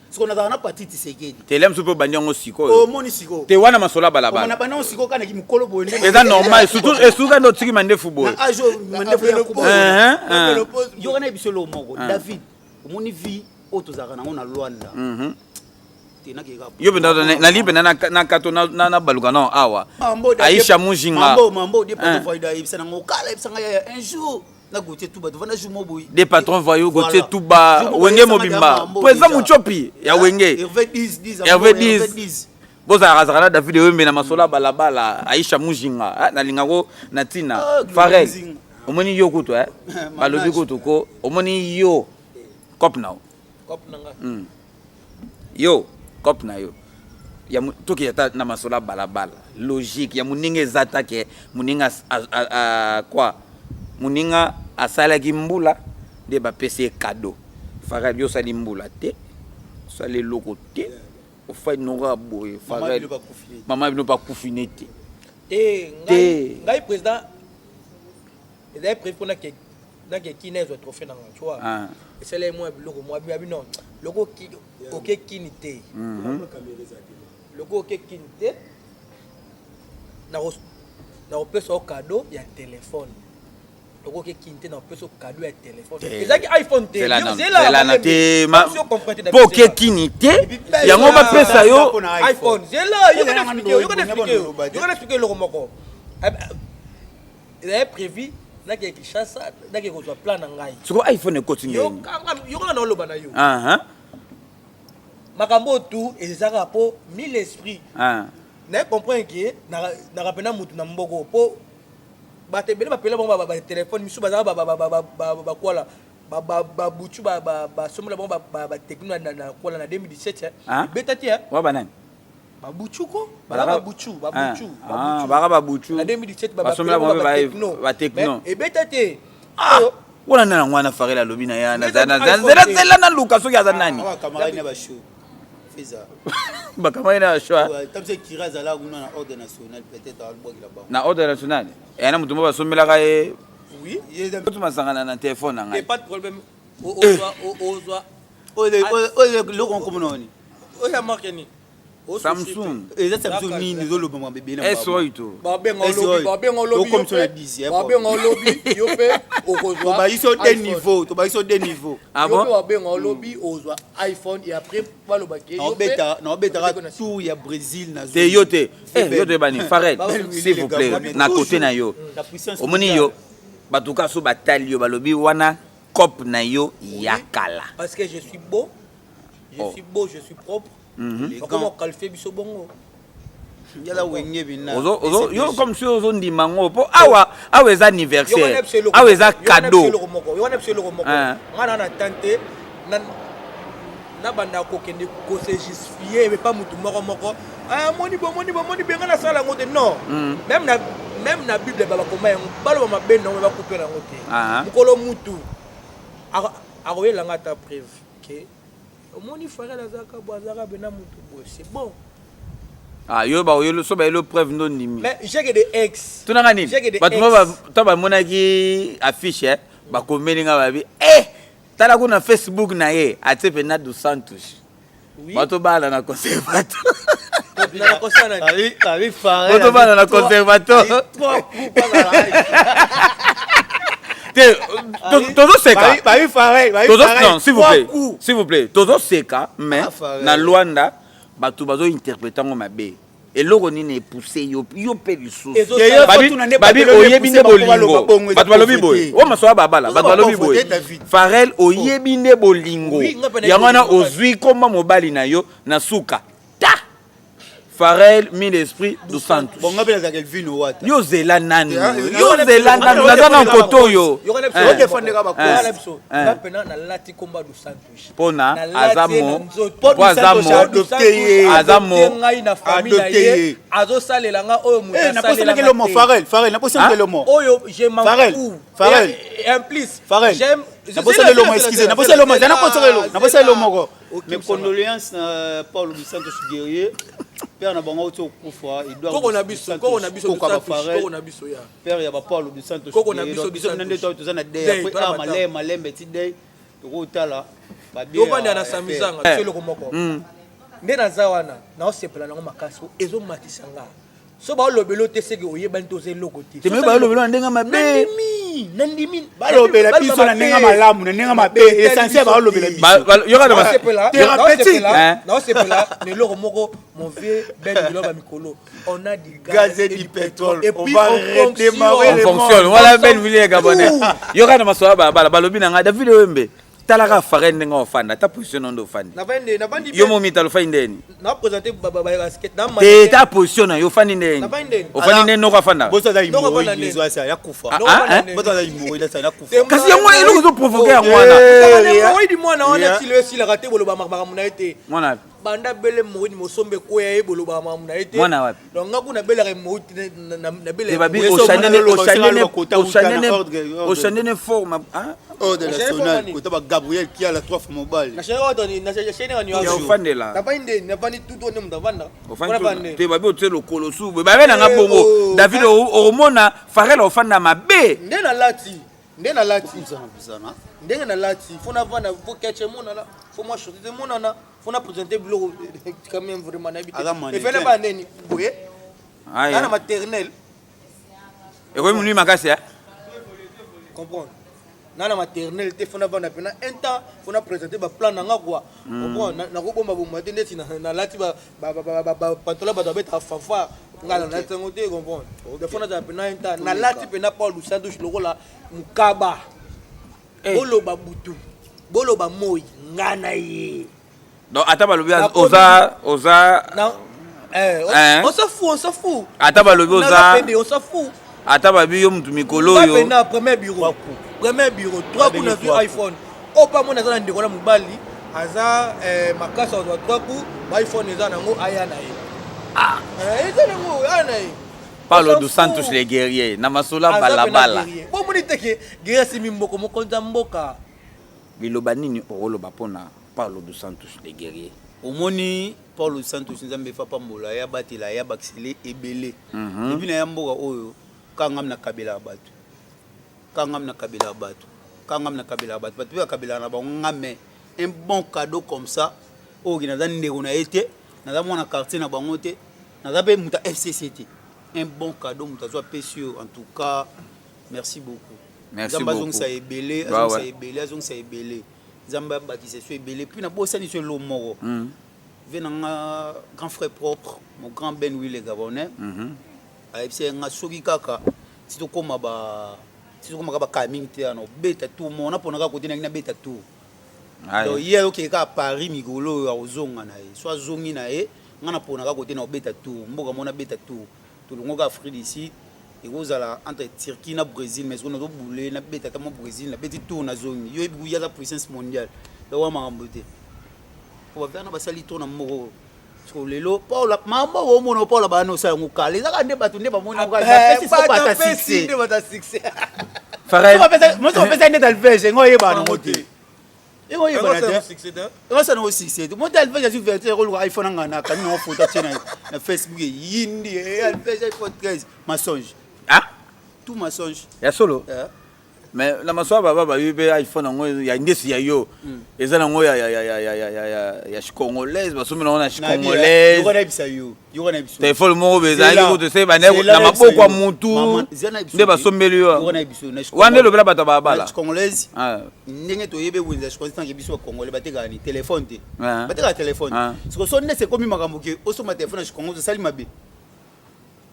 [SPEAKER 3] ce qu'on a dans la partie Tshisekedi
[SPEAKER 2] telem supo banyango siko
[SPEAKER 3] oh moni siko
[SPEAKER 2] te wana masola balabala
[SPEAKER 3] on a banyango siko kana ki mukolo bo ndé
[SPEAKER 2] eza normal surtout esuka no tiki mande football
[SPEAKER 3] na ajo mande football yo kana bisolo moko David moni vie otozaka nango na Luanda tena ke ka
[SPEAKER 2] yo benda na libe na kato na baluka non awa Aisha Mujinga
[SPEAKER 3] mambo de pas voida ibisa nango kala ibisa ngaya un jour na gote tuba devant na jumo boy
[SPEAKER 2] des patrons voyou gote tuba wenge mobimba président Muchopi ya wenge Hervé 10 boza razakana David Wembe na masola balabala Aisha Mujinga na lingako na tina Farel omoni yo kuto balobi kuto ko omoni yo cop now yo cop na yo ya toki ya na masola balabala logique ya muninga zata ke muninga quoi muninga asala ki mbula de ba pese cadeau Farel yo sali mbula te sali loko te o fa nora boy Farel mama bino pas kufine te
[SPEAKER 1] ngai président il est prévu qu'on a que qui n'est autre trophée dans tu vois et c'est les moi loko moi non loko qui OK kinité loko OK kinité na opesa au cadeau ya téléphone loko OK kinité na opesa au cadeau ya téléphone ezaki iPhone te
[SPEAKER 2] zela na te po OK kinité yango ba pesa yo
[SPEAKER 1] iPhone zela yo kana expliquer loko moko il est prévu na ke Kinshasa na ke kozwa plan na ngai
[SPEAKER 2] siko iPhone ekoti ngeni
[SPEAKER 1] yo kana oloba na yo makambo tu ezaka po mille esprit na comprendre que na rapena mutu na mboko po batebele bapela bongo ba téléphone misu bazaka ba kwala ba buchu ba somola bongo ba techno na kwala na 2017 betati
[SPEAKER 2] wa banani
[SPEAKER 1] babuchu ko babuchu
[SPEAKER 2] na
[SPEAKER 1] 2017
[SPEAKER 2] somola bongo ba techno
[SPEAKER 1] et betati
[SPEAKER 2] wana na ngwana Farel alobi na ya na zela na luka soki aza nani
[SPEAKER 3] camarade ba show feza
[SPEAKER 2] ba camarade na show
[SPEAKER 3] tamse kiraza la kuna na ordre national peut-être albogi là-bas
[SPEAKER 2] na ordre national et na mutu ba somela ka
[SPEAKER 1] oui
[SPEAKER 2] tu masangana na téléphone nga
[SPEAKER 1] pas de problème ozwa
[SPEAKER 3] le on comme noni
[SPEAKER 1] o ya marqué ni
[SPEAKER 2] Samsung.
[SPEAKER 3] eza Samsung nini ezoloba mwa bebe na
[SPEAKER 2] S8 to.
[SPEAKER 1] babenga olobi
[SPEAKER 3] comme sur la 10
[SPEAKER 1] babenga olobi yo pe okozwa
[SPEAKER 3] tobayiso des niveaux tobayiso des niveaux
[SPEAKER 2] Ah
[SPEAKER 1] yo pe
[SPEAKER 2] bon?
[SPEAKER 1] babenga olobi ozwa iPhone et après baloba ke yo pe
[SPEAKER 3] naobetaka tour ya Brésil na
[SPEAKER 2] Te yo te. Yo te bani Farel. S'il vous plaît, na côté na yo.
[SPEAKER 3] la puissance
[SPEAKER 2] Omoni yo. Batuka so batali yo balobi wana cop na yo yakala.
[SPEAKER 1] parce que je suis beau je suis propre comment qualifier biso bongo
[SPEAKER 3] yala wenge bina
[SPEAKER 2] Ozo yo comme si ozo ndima ngo po awa eza anniversaire. Awa eza cadeau.
[SPEAKER 1] yo wana pselo ko moko ngana na tante na banda ko kende ko se justifier mais pas mutu moko moni benga na sala ngote non même na bible baba koma yango balo ba mabe non ba couper na ngote mukolo mutu akoyela ngata preuve que omoni Farel azaka boazaka bena mutu bo c'est bon.
[SPEAKER 2] Yo ba yo so ba yo preuve non nimi.
[SPEAKER 1] Mais j'ai que des ex.
[SPEAKER 2] Tu n'as nini? Batu ba monaki affiche ba komeli nga ba bi tala kuna Facebook na ye atepe na dos Santos.
[SPEAKER 1] Oui.
[SPEAKER 2] Batu bala na conservateur.
[SPEAKER 1] Na kosana
[SPEAKER 3] avec Farel
[SPEAKER 2] Batu bala na conservateur. Todo seka.
[SPEAKER 3] Babi Farel
[SPEAKER 2] Non, s'il vous plaît. Todo seka mais na Luanda batu bazo interpréter ngo mabe. Eloko nini poussé yo pe lisusu. Babi oyebi nde bolingo. Batu balobi boy. O maso babala, batu balobi boy. Farel oyebi nde bolingo. Yango na ozwi komba mobali na yo na suka. Farel mis l'esprit du centre.
[SPEAKER 3] Bon ngapela za Kelvin Owata.
[SPEAKER 2] Yo zela nanu. Naza na koto yo.
[SPEAKER 1] Yo kana pso defendeka ba ko biso. Ngapena na lati komba du Santos.
[SPEAKER 2] Pona azamo.
[SPEAKER 1] Azamo ngai na famille na ye. Azo salela nga oyo muta
[SPEAKER 3] na posa ngelo mo Farel na posa ngelo mo.
[SPEAKER 1] Oyo je m'en fous.
[SPEAKER 3] Farel.
[SPEAKER 1] En plus,
[SPEAKER 3] j'aime na posa ngelo mo excusez, na posa ngelo mo, na posa ngelo mo. Mes condoléances à Paulo dos Santos guerrier. Père na bango to kufa Edouard.
[SPEAKER 1] Koko na biso koko na biso ya.
[SPEAKER 3] Père ya ba Paulo dos Santos.
[SPEAKER 1] Koko na biso
[SPEAKER 3] nande to za na day après malembe ti day. To tala ba bien.
[SPEAKER 1] Yo banda na samizanga tselo ko moko. Nde na zawana na osepela nango makasi ezo matisanga. So ba lobelo te seke oyebani to ze lokote.
[SPEAKER 2] Te me ba lobelo ndenga mabe.
[SPEAKER 1] Nandimi
[SPEAKER 3] balobela biso na nenga malamu na nenga mabe essentiel ba lobela biso
[SPEAKER 2] yo kana ba
[SPEAKER 3] thérapeutique
[SPEAKER 1] na sepela ne loko moko mon vieux ben biloba mikolo on a du
[SPEAKER 3] gaz et du pétrole
[SPEAKER 1] et
[SPEAKER 3] on
[SPEAKER 1] puis
[SPEAKER 3] va redémarrer
[SPEAKER 2] on fonctionne voilà ben vile gabonais yo kana masoba balobi na nga David Wembe talaka Farel ndenga ofanda ta position ndo ofanda
[SPEAKER 1] na bandi
[SPEAKER 2] yo momi talo fa ndeni
[SPEAKER 1] na présenter baba basket na
[SPEAKER 2] te ta position yo fandi ndeni ofandi ndeni no ofanda
[SPEAKER 3] bosa za imo yezo asa yakufa bosa za imo ila sa yakufa
[SPEAKER 2] kasi yango eloko zo provoquer ya mwana
[SPEAKER 1] moi di mwana wana tilo esila kate boloba makamuna ete
[SPEAKER 2] mwana
[SPEAKER 1] banda bele moudi mosombe koya e boloba makamuna ete
[SPEAKER 2] mwana wapi
[SPEAKER 1] donc ngakuna bele re moudi na bele
[SPEAKER 2] babi au chanene forme
[SPEAKER 3] oh de national kota ba Gabriel qui a la 3 fois mobile
[SPEAKER 1] na chéri otoni na chéri ngani
[SPEAKER 2] yo ofandela
[SPEAKER 1] na pande na pani tout on mu davanda
[SPEAKER 2] ofandela te babi otelo kolosu babe na ngabongo David oromona Farel ofanda mabe
[SPEAKER 1] nde na lati
[SPEAKER 3] bizana
[SPEAKER 1] ndenge na lati fona vana fo ketche mona la fo moi choter mona na fona présenter blog quand même vraiment na habité et fait ba neni boye na maternelle
[SPEAKER 2] et quoi muni makasi
[SPEAKER 1] comprendre na maternelle te fona vana pena un temps fona présenter ba plan nga quoi comprendre na ko bomba bomba te ndeti na lati ba pantola ba beta fafa ngala na tsango te comprendre de fona za pena un temps na lati pena Paul dos Santos lokola mukaba boloba butu boloba moi ngana ye
[SPEAKER 2] donc ata balobi oza
[SPEAKER 1] non on s'en fout
[SPEAKER 2] ata balobi
[SPEAKER 1] on s'en fout
[SPEAKER 2] ata babi yo mutu mikolo yo
[SPEAKER 1] na premier bureau 3 coups na vu iPhone opa mona za ndeko na mobali aza makasa wa 3 coups iPhone eza nango aya na ye eza nango aya na ye
[SPEAKER 2] Paulo dos Santos les guerriers na masola balabala
[SPEAKER 1] bo moni teke guerrier simi mboko mokonza mboka
[SPEAKER 2] biloba nini oloba pona Paulo dos Santos les guerriers
[SPEAKER 3] omoni Paulo dos Santos nzambe fa pambola ya batela ya baxile ebele ebi na ya mboka oyo kangam na kabila batu batu ya kabila na bango ngame un bon cadeau comme ça oyo kina za ndeko na ete naza mwana quartier na bango te naza pe muta FCCT un bon cadeau muta zo pesio en tout cas merci beaucoup
[SPEAKER 2] merci beaucoup
[SPEAKER 3] zamba zongsa ebele zamba bakise so ebele puis na bosani so lo moko venanga grand frère propre mon grand Ben Will Gabonais aipse nga soki kaka sito koma ba kaming te ano beta tout mona pona ka kote na beta tout donc hier ok ka Paris migolo ya ozonga na ye soit zongi na ye ngana pona ka kote na beta tout mboka mona beta tout tulungo ka Afrique d'ici et ozala entre Turquie na Brésil mais on a boulé na beta ta mo Brésil na beti tout na zongi yo ebi ya la puissance mondiale donc wa makambote ko ba na basali to na moko so lelo Paula mama wo mona Paula ba no sa ngukale zaka nde batu nde ba mona ka pesi so bata succès
[SPEAKER 2] Farid
[SPEAKER 3] moi so pesa nde talvege ngoye ba no ngote ngo ye ba na succès da ngo sa no succès mo talvege su verter ko iPhone ngana kan no photo tina na Facebook yindi talvege iPhone 13 mensonge tout mensonge
[SPEAKER 2] ya solo mais la maso baba yube iPhone ngo ya ndesi ya yo eza ngo ya congolaise basomela na congolaise
[SPEAKER 3] yo na biso
[SPEAKER 2] téléphone mo beza ko te se bana na maboko ya mutu nde basomeli yo wande lo bela bata bala
[SPEAKER 3] congolaise ndenge to yebe wenza constant ke biso congolais bateka ni téléphone te bateka téléphone siko so ndese komi makambo ke osoma téléphone ya congolaise sali mabe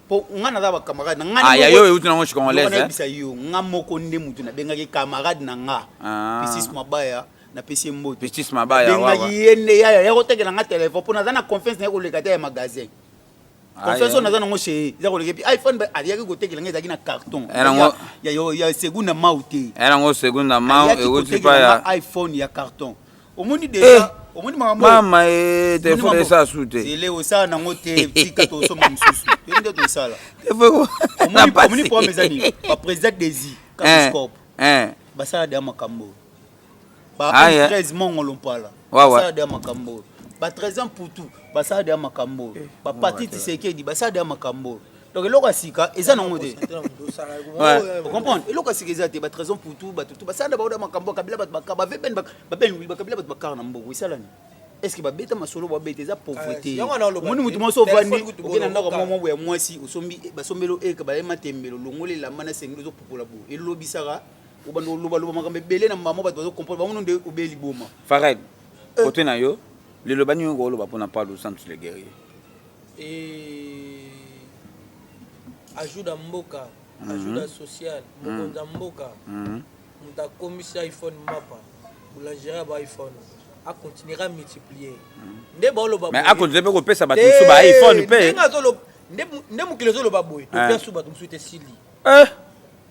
[SPEAKER 3] po ngana za ba camarade ngana
[SPEAKER 2] yo uti na ngo congolaise
[SPEAKER 3] bisa yo ngamoko nde mutu na benga ke camarade na nga pisis mabaya na pesi mboto
[SPEAKER 2] pisis mabaya
[SPEAKER 3] wa benga yende ya ko tekela nga téléphone po na za na confiance na ko le kata ya magasin confiance na za na ngo chez za ko le iPhone ba ali ko tekela nga za na carton ya segunda mauti
[SPEAKER 2] era ngo segunda mau e uti pa ya
[SPEAKER 3] iPhone ya carton omoni déjà omoni
[SPEAKER 2] mama téléphone esa sute
[SPEAKER 3] ile osa na ngote tika to so msusu ndio to sala omoni po mezani ba président Desi Kaskop basala de makambo ba 13 mongolo mpala basala de makambo ba 13 ans pour tout basala de makambo ba patiti sekedi basala de makambo donc eloko asika eza na ngote vous comprenez eloko asika eza te ba 13 ans pour tout ba tout basala ba oda makambo kabila ba ba ben ba ben ba kabila ba kar na mbo wisala ni est-ce que ba beta masolo ba beta eza pauvreté moni mutu moso vani okena ndako momo ya mwasi osombi basombelo eka ba matembelo longole la mana sengelo zo popola bo elobisaka obando loba makambe belé na mama ba zo comprendre ba munde obeli boma
[SPEAKER 2] Farid côté na yo le lobani ngo loba pona pas le centre les guerriers
[SPEAKER 1] et ajout mboka ajout social mokonza mboka muta komisa iPhone mapa boulangera ba iPhone a continuera à multiplier nde ba loba
[SPEAKER 2] mais a continuer ko pesa ba tusu ba iPhone pe
[SPEAKER 1] nde mukile zo loba boy to pesa ba tumsu te sili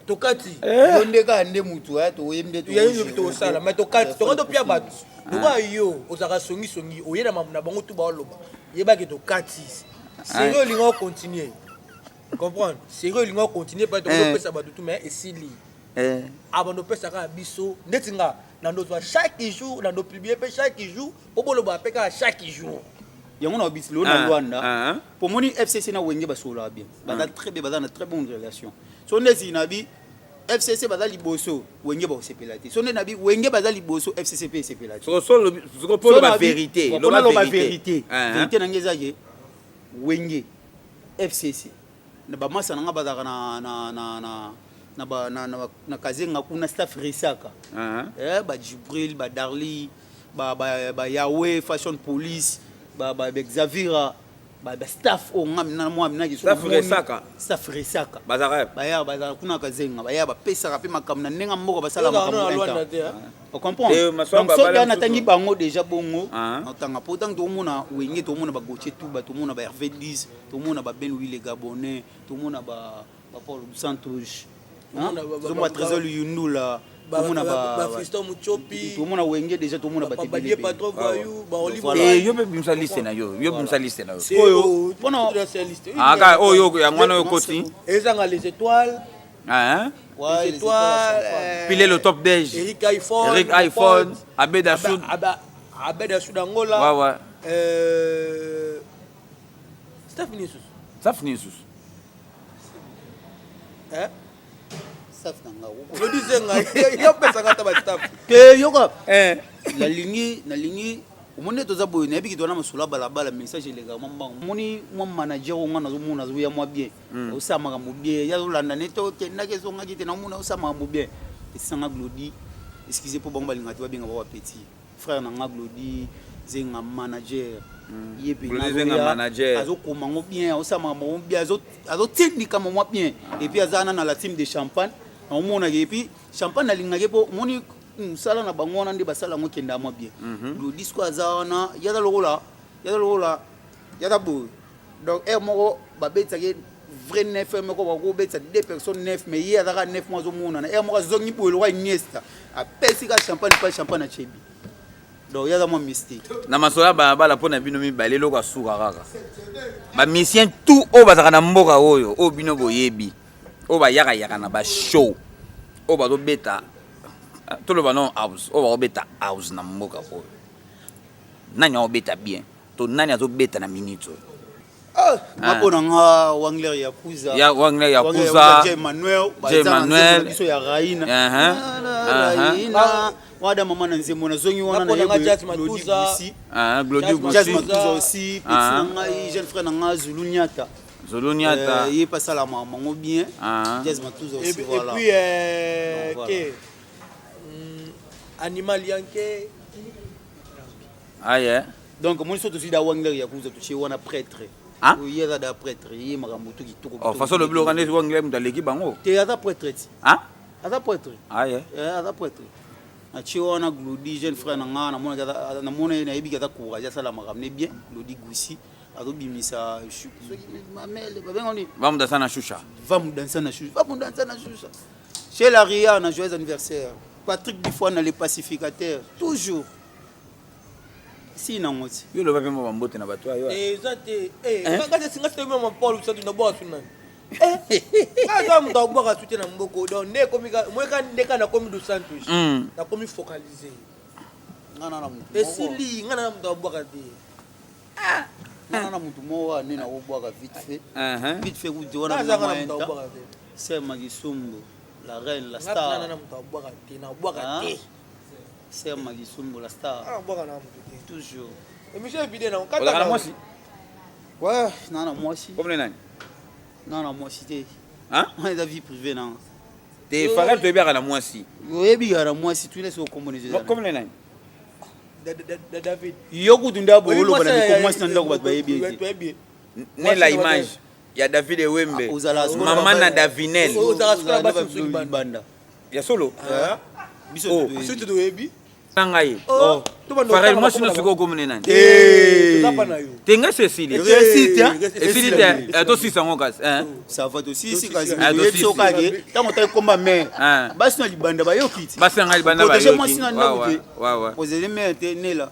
[SPEAKER 1] to kati
[SPEAKER 3] onde ka nde mutu to yembe to
[SPEAKER 1] yo to sala mais to kati to ndo pia batu loba yo ozaka songi oyena mamuna bango tu ba loba yeba ke to kati sérieux lingo continuer comprendre sérieux lingo continuer pas to pesa ba tout mais esili abando pesa ka biso ndetinga nando to chaque jour nando publier chaque jour obolo ba peka chaque jour
[SPEAKER 3] yango na bislo na Rwanda pour moni FCC na wenge basola bien bana très bien bana très bonne relation so ndesi na bi FCC baza liboso wenge ba sepelati so na bi wenge baza liboso FCC pe sepelati
[SPEAKER 2] so pour la vérité
[SPEAKER 3] la vérité vérité na ngeza ke wenge FCC na ba masa na bazaka na kazenga kuna staff resaka ba Jibril ba Darli ba Yahweh fashion police ba Xavira ba staff o ngam na mo amina ki staff resaka
[SPEAKER 2] bazaka
[SPEAKER 3] ba kuna kazenga ba ya ba pesa ka pe makamna nenga moko basala makamna on comprend donc so na tangi bango déjà bongo otanga pourtant to mona wenge to mona ba Gauthier tout ba to mona ba Hervé 10 to mona ba Ben Will Gabonais to mona ba Paul Santos zo mo trésor yundula to mona ba
[SPEAKER 1] Fiston Muchopi
[SPEAKER 3] to mona wenge déjà to mona ba
[SPEAKER 1] tebele ba trop voyou ba Olivier
[SPEAKER 2] yo be bimsa liste na yo bimsa liste na yo
[SPEAKER 3] oyo
[SPEAKER 1] bona
[SPEAKER 2] aka oyo ya ngwana yo koti
[SPEAKER 1] ezanga les étoiles
[SPEAKER 3] les
[SPEAKER 1] étoiles
[SPEAKER 2] pile le top 10
[SPEAKER 1] Eric iPhone
[SPEAKER 2] Abeda
[SPEAKER 1] Soud Angola Stephanie Sus
[SPEAKER 3] staff nanga
[SPEAKER 1] je disais nga yo pesa ngata ba staff
[SPEAKER 3] ke yoka na lingi omoni toza boye nayebi ki tona masolo balabala message eleka mambango omoni mwa manager onga nazomona azoya mwa bien osala makambo bien yazolanda nete okendaki ezongaki te namona osala makambo bien esisanga Glody excusez mpo bango balinga te babenga ba petit frère na nga Glody zenga manager ye pe azokoma ngo bien osala makambo bien azotindika mwa bien et puis azana na la team de champagne naomonaki et puis champagne alingaki mpo omoni sala na bango wana nde basala ngo kenda mwa bien le disco azana yada lokola yada boy donc moko babetaki vrai neuf moko bako betsa 2 personnes neuf mais hier azaka neuf mois au monde na moko zongi boy le roi Iniesta apesi ka champagne pas champagne na chebi donc yada mwa mystique
[SPEAKER 2] na masola bala pona bino mibale loko asuka kaka ba mission tout o bazaka na mboka oyo o bino boyebi o ba yaka na ba show o ba do beta tout le ballon house o ba beta house na mboka oyo nani o beta bien to nani azo beta na minute
[SPEAKER 3] mapona nga Wangler Yakuza Emmanuel biso ya Raina wada mama na nzembo na zongi wana na yebo Glody aussi petit nga jeune frère nga Zulu Nyata il passe à la maman bien Jazz Matuza aussi voilà
[SPEAKER 1] et puis animal yanke
[SPEAKER 3] donc moi je suis aussi da Wangler Yakuza touché wana prêtre il y a des prêtres, il y a des prêtres.
[SPEAKER 2] Oh, façon le blog, on est dans l'équipe.
[SPEAKER 3] Tu es prêtre.
[SPEAKER 2] Hein?
[SPEAKER 3] Ada prêtre.
[SPEAKER 2] Ah, yeah.
[SPEAKER 3] Ada prêtre. Tu as un Glody, jeune frère, na mona na yebi kata courage, ça la maramne bien, Glody Goussi, ado bimisa mamel, babengoni.
[SPEAKER 2] Vamos danser na choucha.
[SPEAKER 3] Vamos danser na choucha. Chez la Ria, on a joyeux anniversaire. Patrick Bifoua, les pacificateurs, toujours. Si na ngoti
[SPEAKER 2] yo lo bapema bambote na bato ayo
[SPEAKER 1] ezate ngaka singa sema mapolo usatu na boa suna kaza mtu akubaka tuti na mboko donc ne komika mweka ndeka na komi 200 na komi focaliser
[SPEAKER 3] ngana na mtu
[SPEAKER 1] esili ngana na mtu akubaka te
[SPEAKER 3] ngana na mtu mowa nina obwaka vite fait kuti wana
[SPEAKER 1] na
[SPEAKER 3] sema Kisumbu la reine la star
[SPEAKER 1] ngana na mtu akubaka te na obwaka te
[SPEAKER 3] sema Kisumbu la star
[SPEAKER 1] akubaka na mtu
[SPEAKER 3] toujours.
[SPEAKER 1] Et monsieur vidé na
[SPEAKER 2] on a moi aussi.
[SPEAKER 3] Ouais, non moi aussi.
[SPEAKER 2] Comme les nani.
[SPEAKER 3] Non moi aussi té.
[SPEAKER 2] Hein?
[SPEAKER 3] On est vie privée non.
[SPEAKER 2] T'es Farel te bien à moi aussi.
[SPEAKER 3] Oui, bien moi si tu laisses au communiser.
[SPEAKER 2] Comme les nani.
[SPEAKER 1] David.
[SPEAKER 3] Yoko dunda bolo bana ko moi si ndako bat baye bien.
[SPEAKER 2] Ne la image. Il y a David et Wembe. Maman na Davinel.
[SPEAKER 3] Banda.
[SPEAKER 2] Il y a solo.
[SPEAKER 3] Biso
[SPEAKER 1] tu dois ebi.
[SPEAKER 2] Nangaye. Farel moi sino siko comme les nani. Tenga Cécile. Cécile to 600 gas hein.
[SPEAKER 3] Ça va aussi si kasi. Yeso kage. Tango ta komba mais. Basi na libanda ba yokiti.
[SPEAKER 2] Basi na libanda ba yokiti.
[SPEAKER 3] Ouais. Poser mais nela.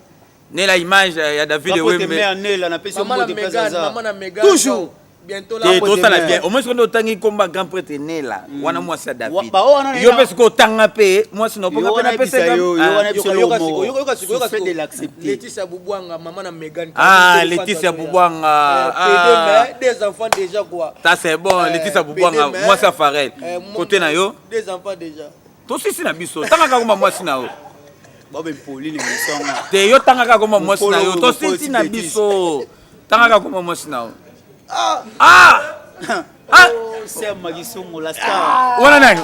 [SPEAKER 2] Nela image ya David et Wembe.
[SPEAKER 3] Nela na pesi mo de
[SPEAKER 1] présence.
[SPEAKER 3] Toujours.
[SPEAKER 1] Bientôt là.
[SPEAKER 2] Tout ça là bien. Au moins quand tangi combat grand prêtre Nela. Wana moi c'est David. Yo pesi ko tanga pe. Moi sinon pas na pesi
[SPEAKER 3] yo
[SPEAKER 1] fait de l'accepter. Laetitia Boubouanga maman na Megan.
[SPEAKER 2] Laetitia Boubouanga.
[SPEAKER 1] Des enfants déjà quoi.
[SPEAKER 2] Ça c'est bon Laetitia Boubouanga. Moi c'est Farel. Côté na yo.
[SPEAKER 1] Des enfants déjà.
[SPEAKER 2] To sisi na biso. Tanga ka kuma moi sina o.
[SPEAKER 3] Baba Pauline Misonga.
[SPEAKER 2] Te yo tanga ka kuma moi sina yo. To sisi na biso. Tanga ka kuma moi sina o.
[SPEAKER 3] C'est Magisongo la star.
[SPEAKER 2] Wana nani?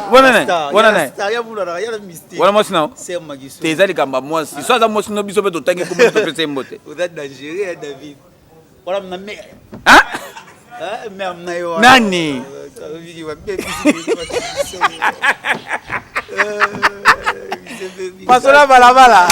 [SPEAKER 3] Star ya bula ya mystique.
[SPEAKER 2] Wana moi sina o.
[SPEAKER 3] C'est Magisongo.
[SPEAKER 2] Te ezali kamba moi si. So za moi sino biso pe to tangi kuma to pese mbote.
[SPEAKER 3] Vous êtes dangereux David. Voilà na mère. Mère na yo.
[SPEAKER 2] Nani? Pasola balabala.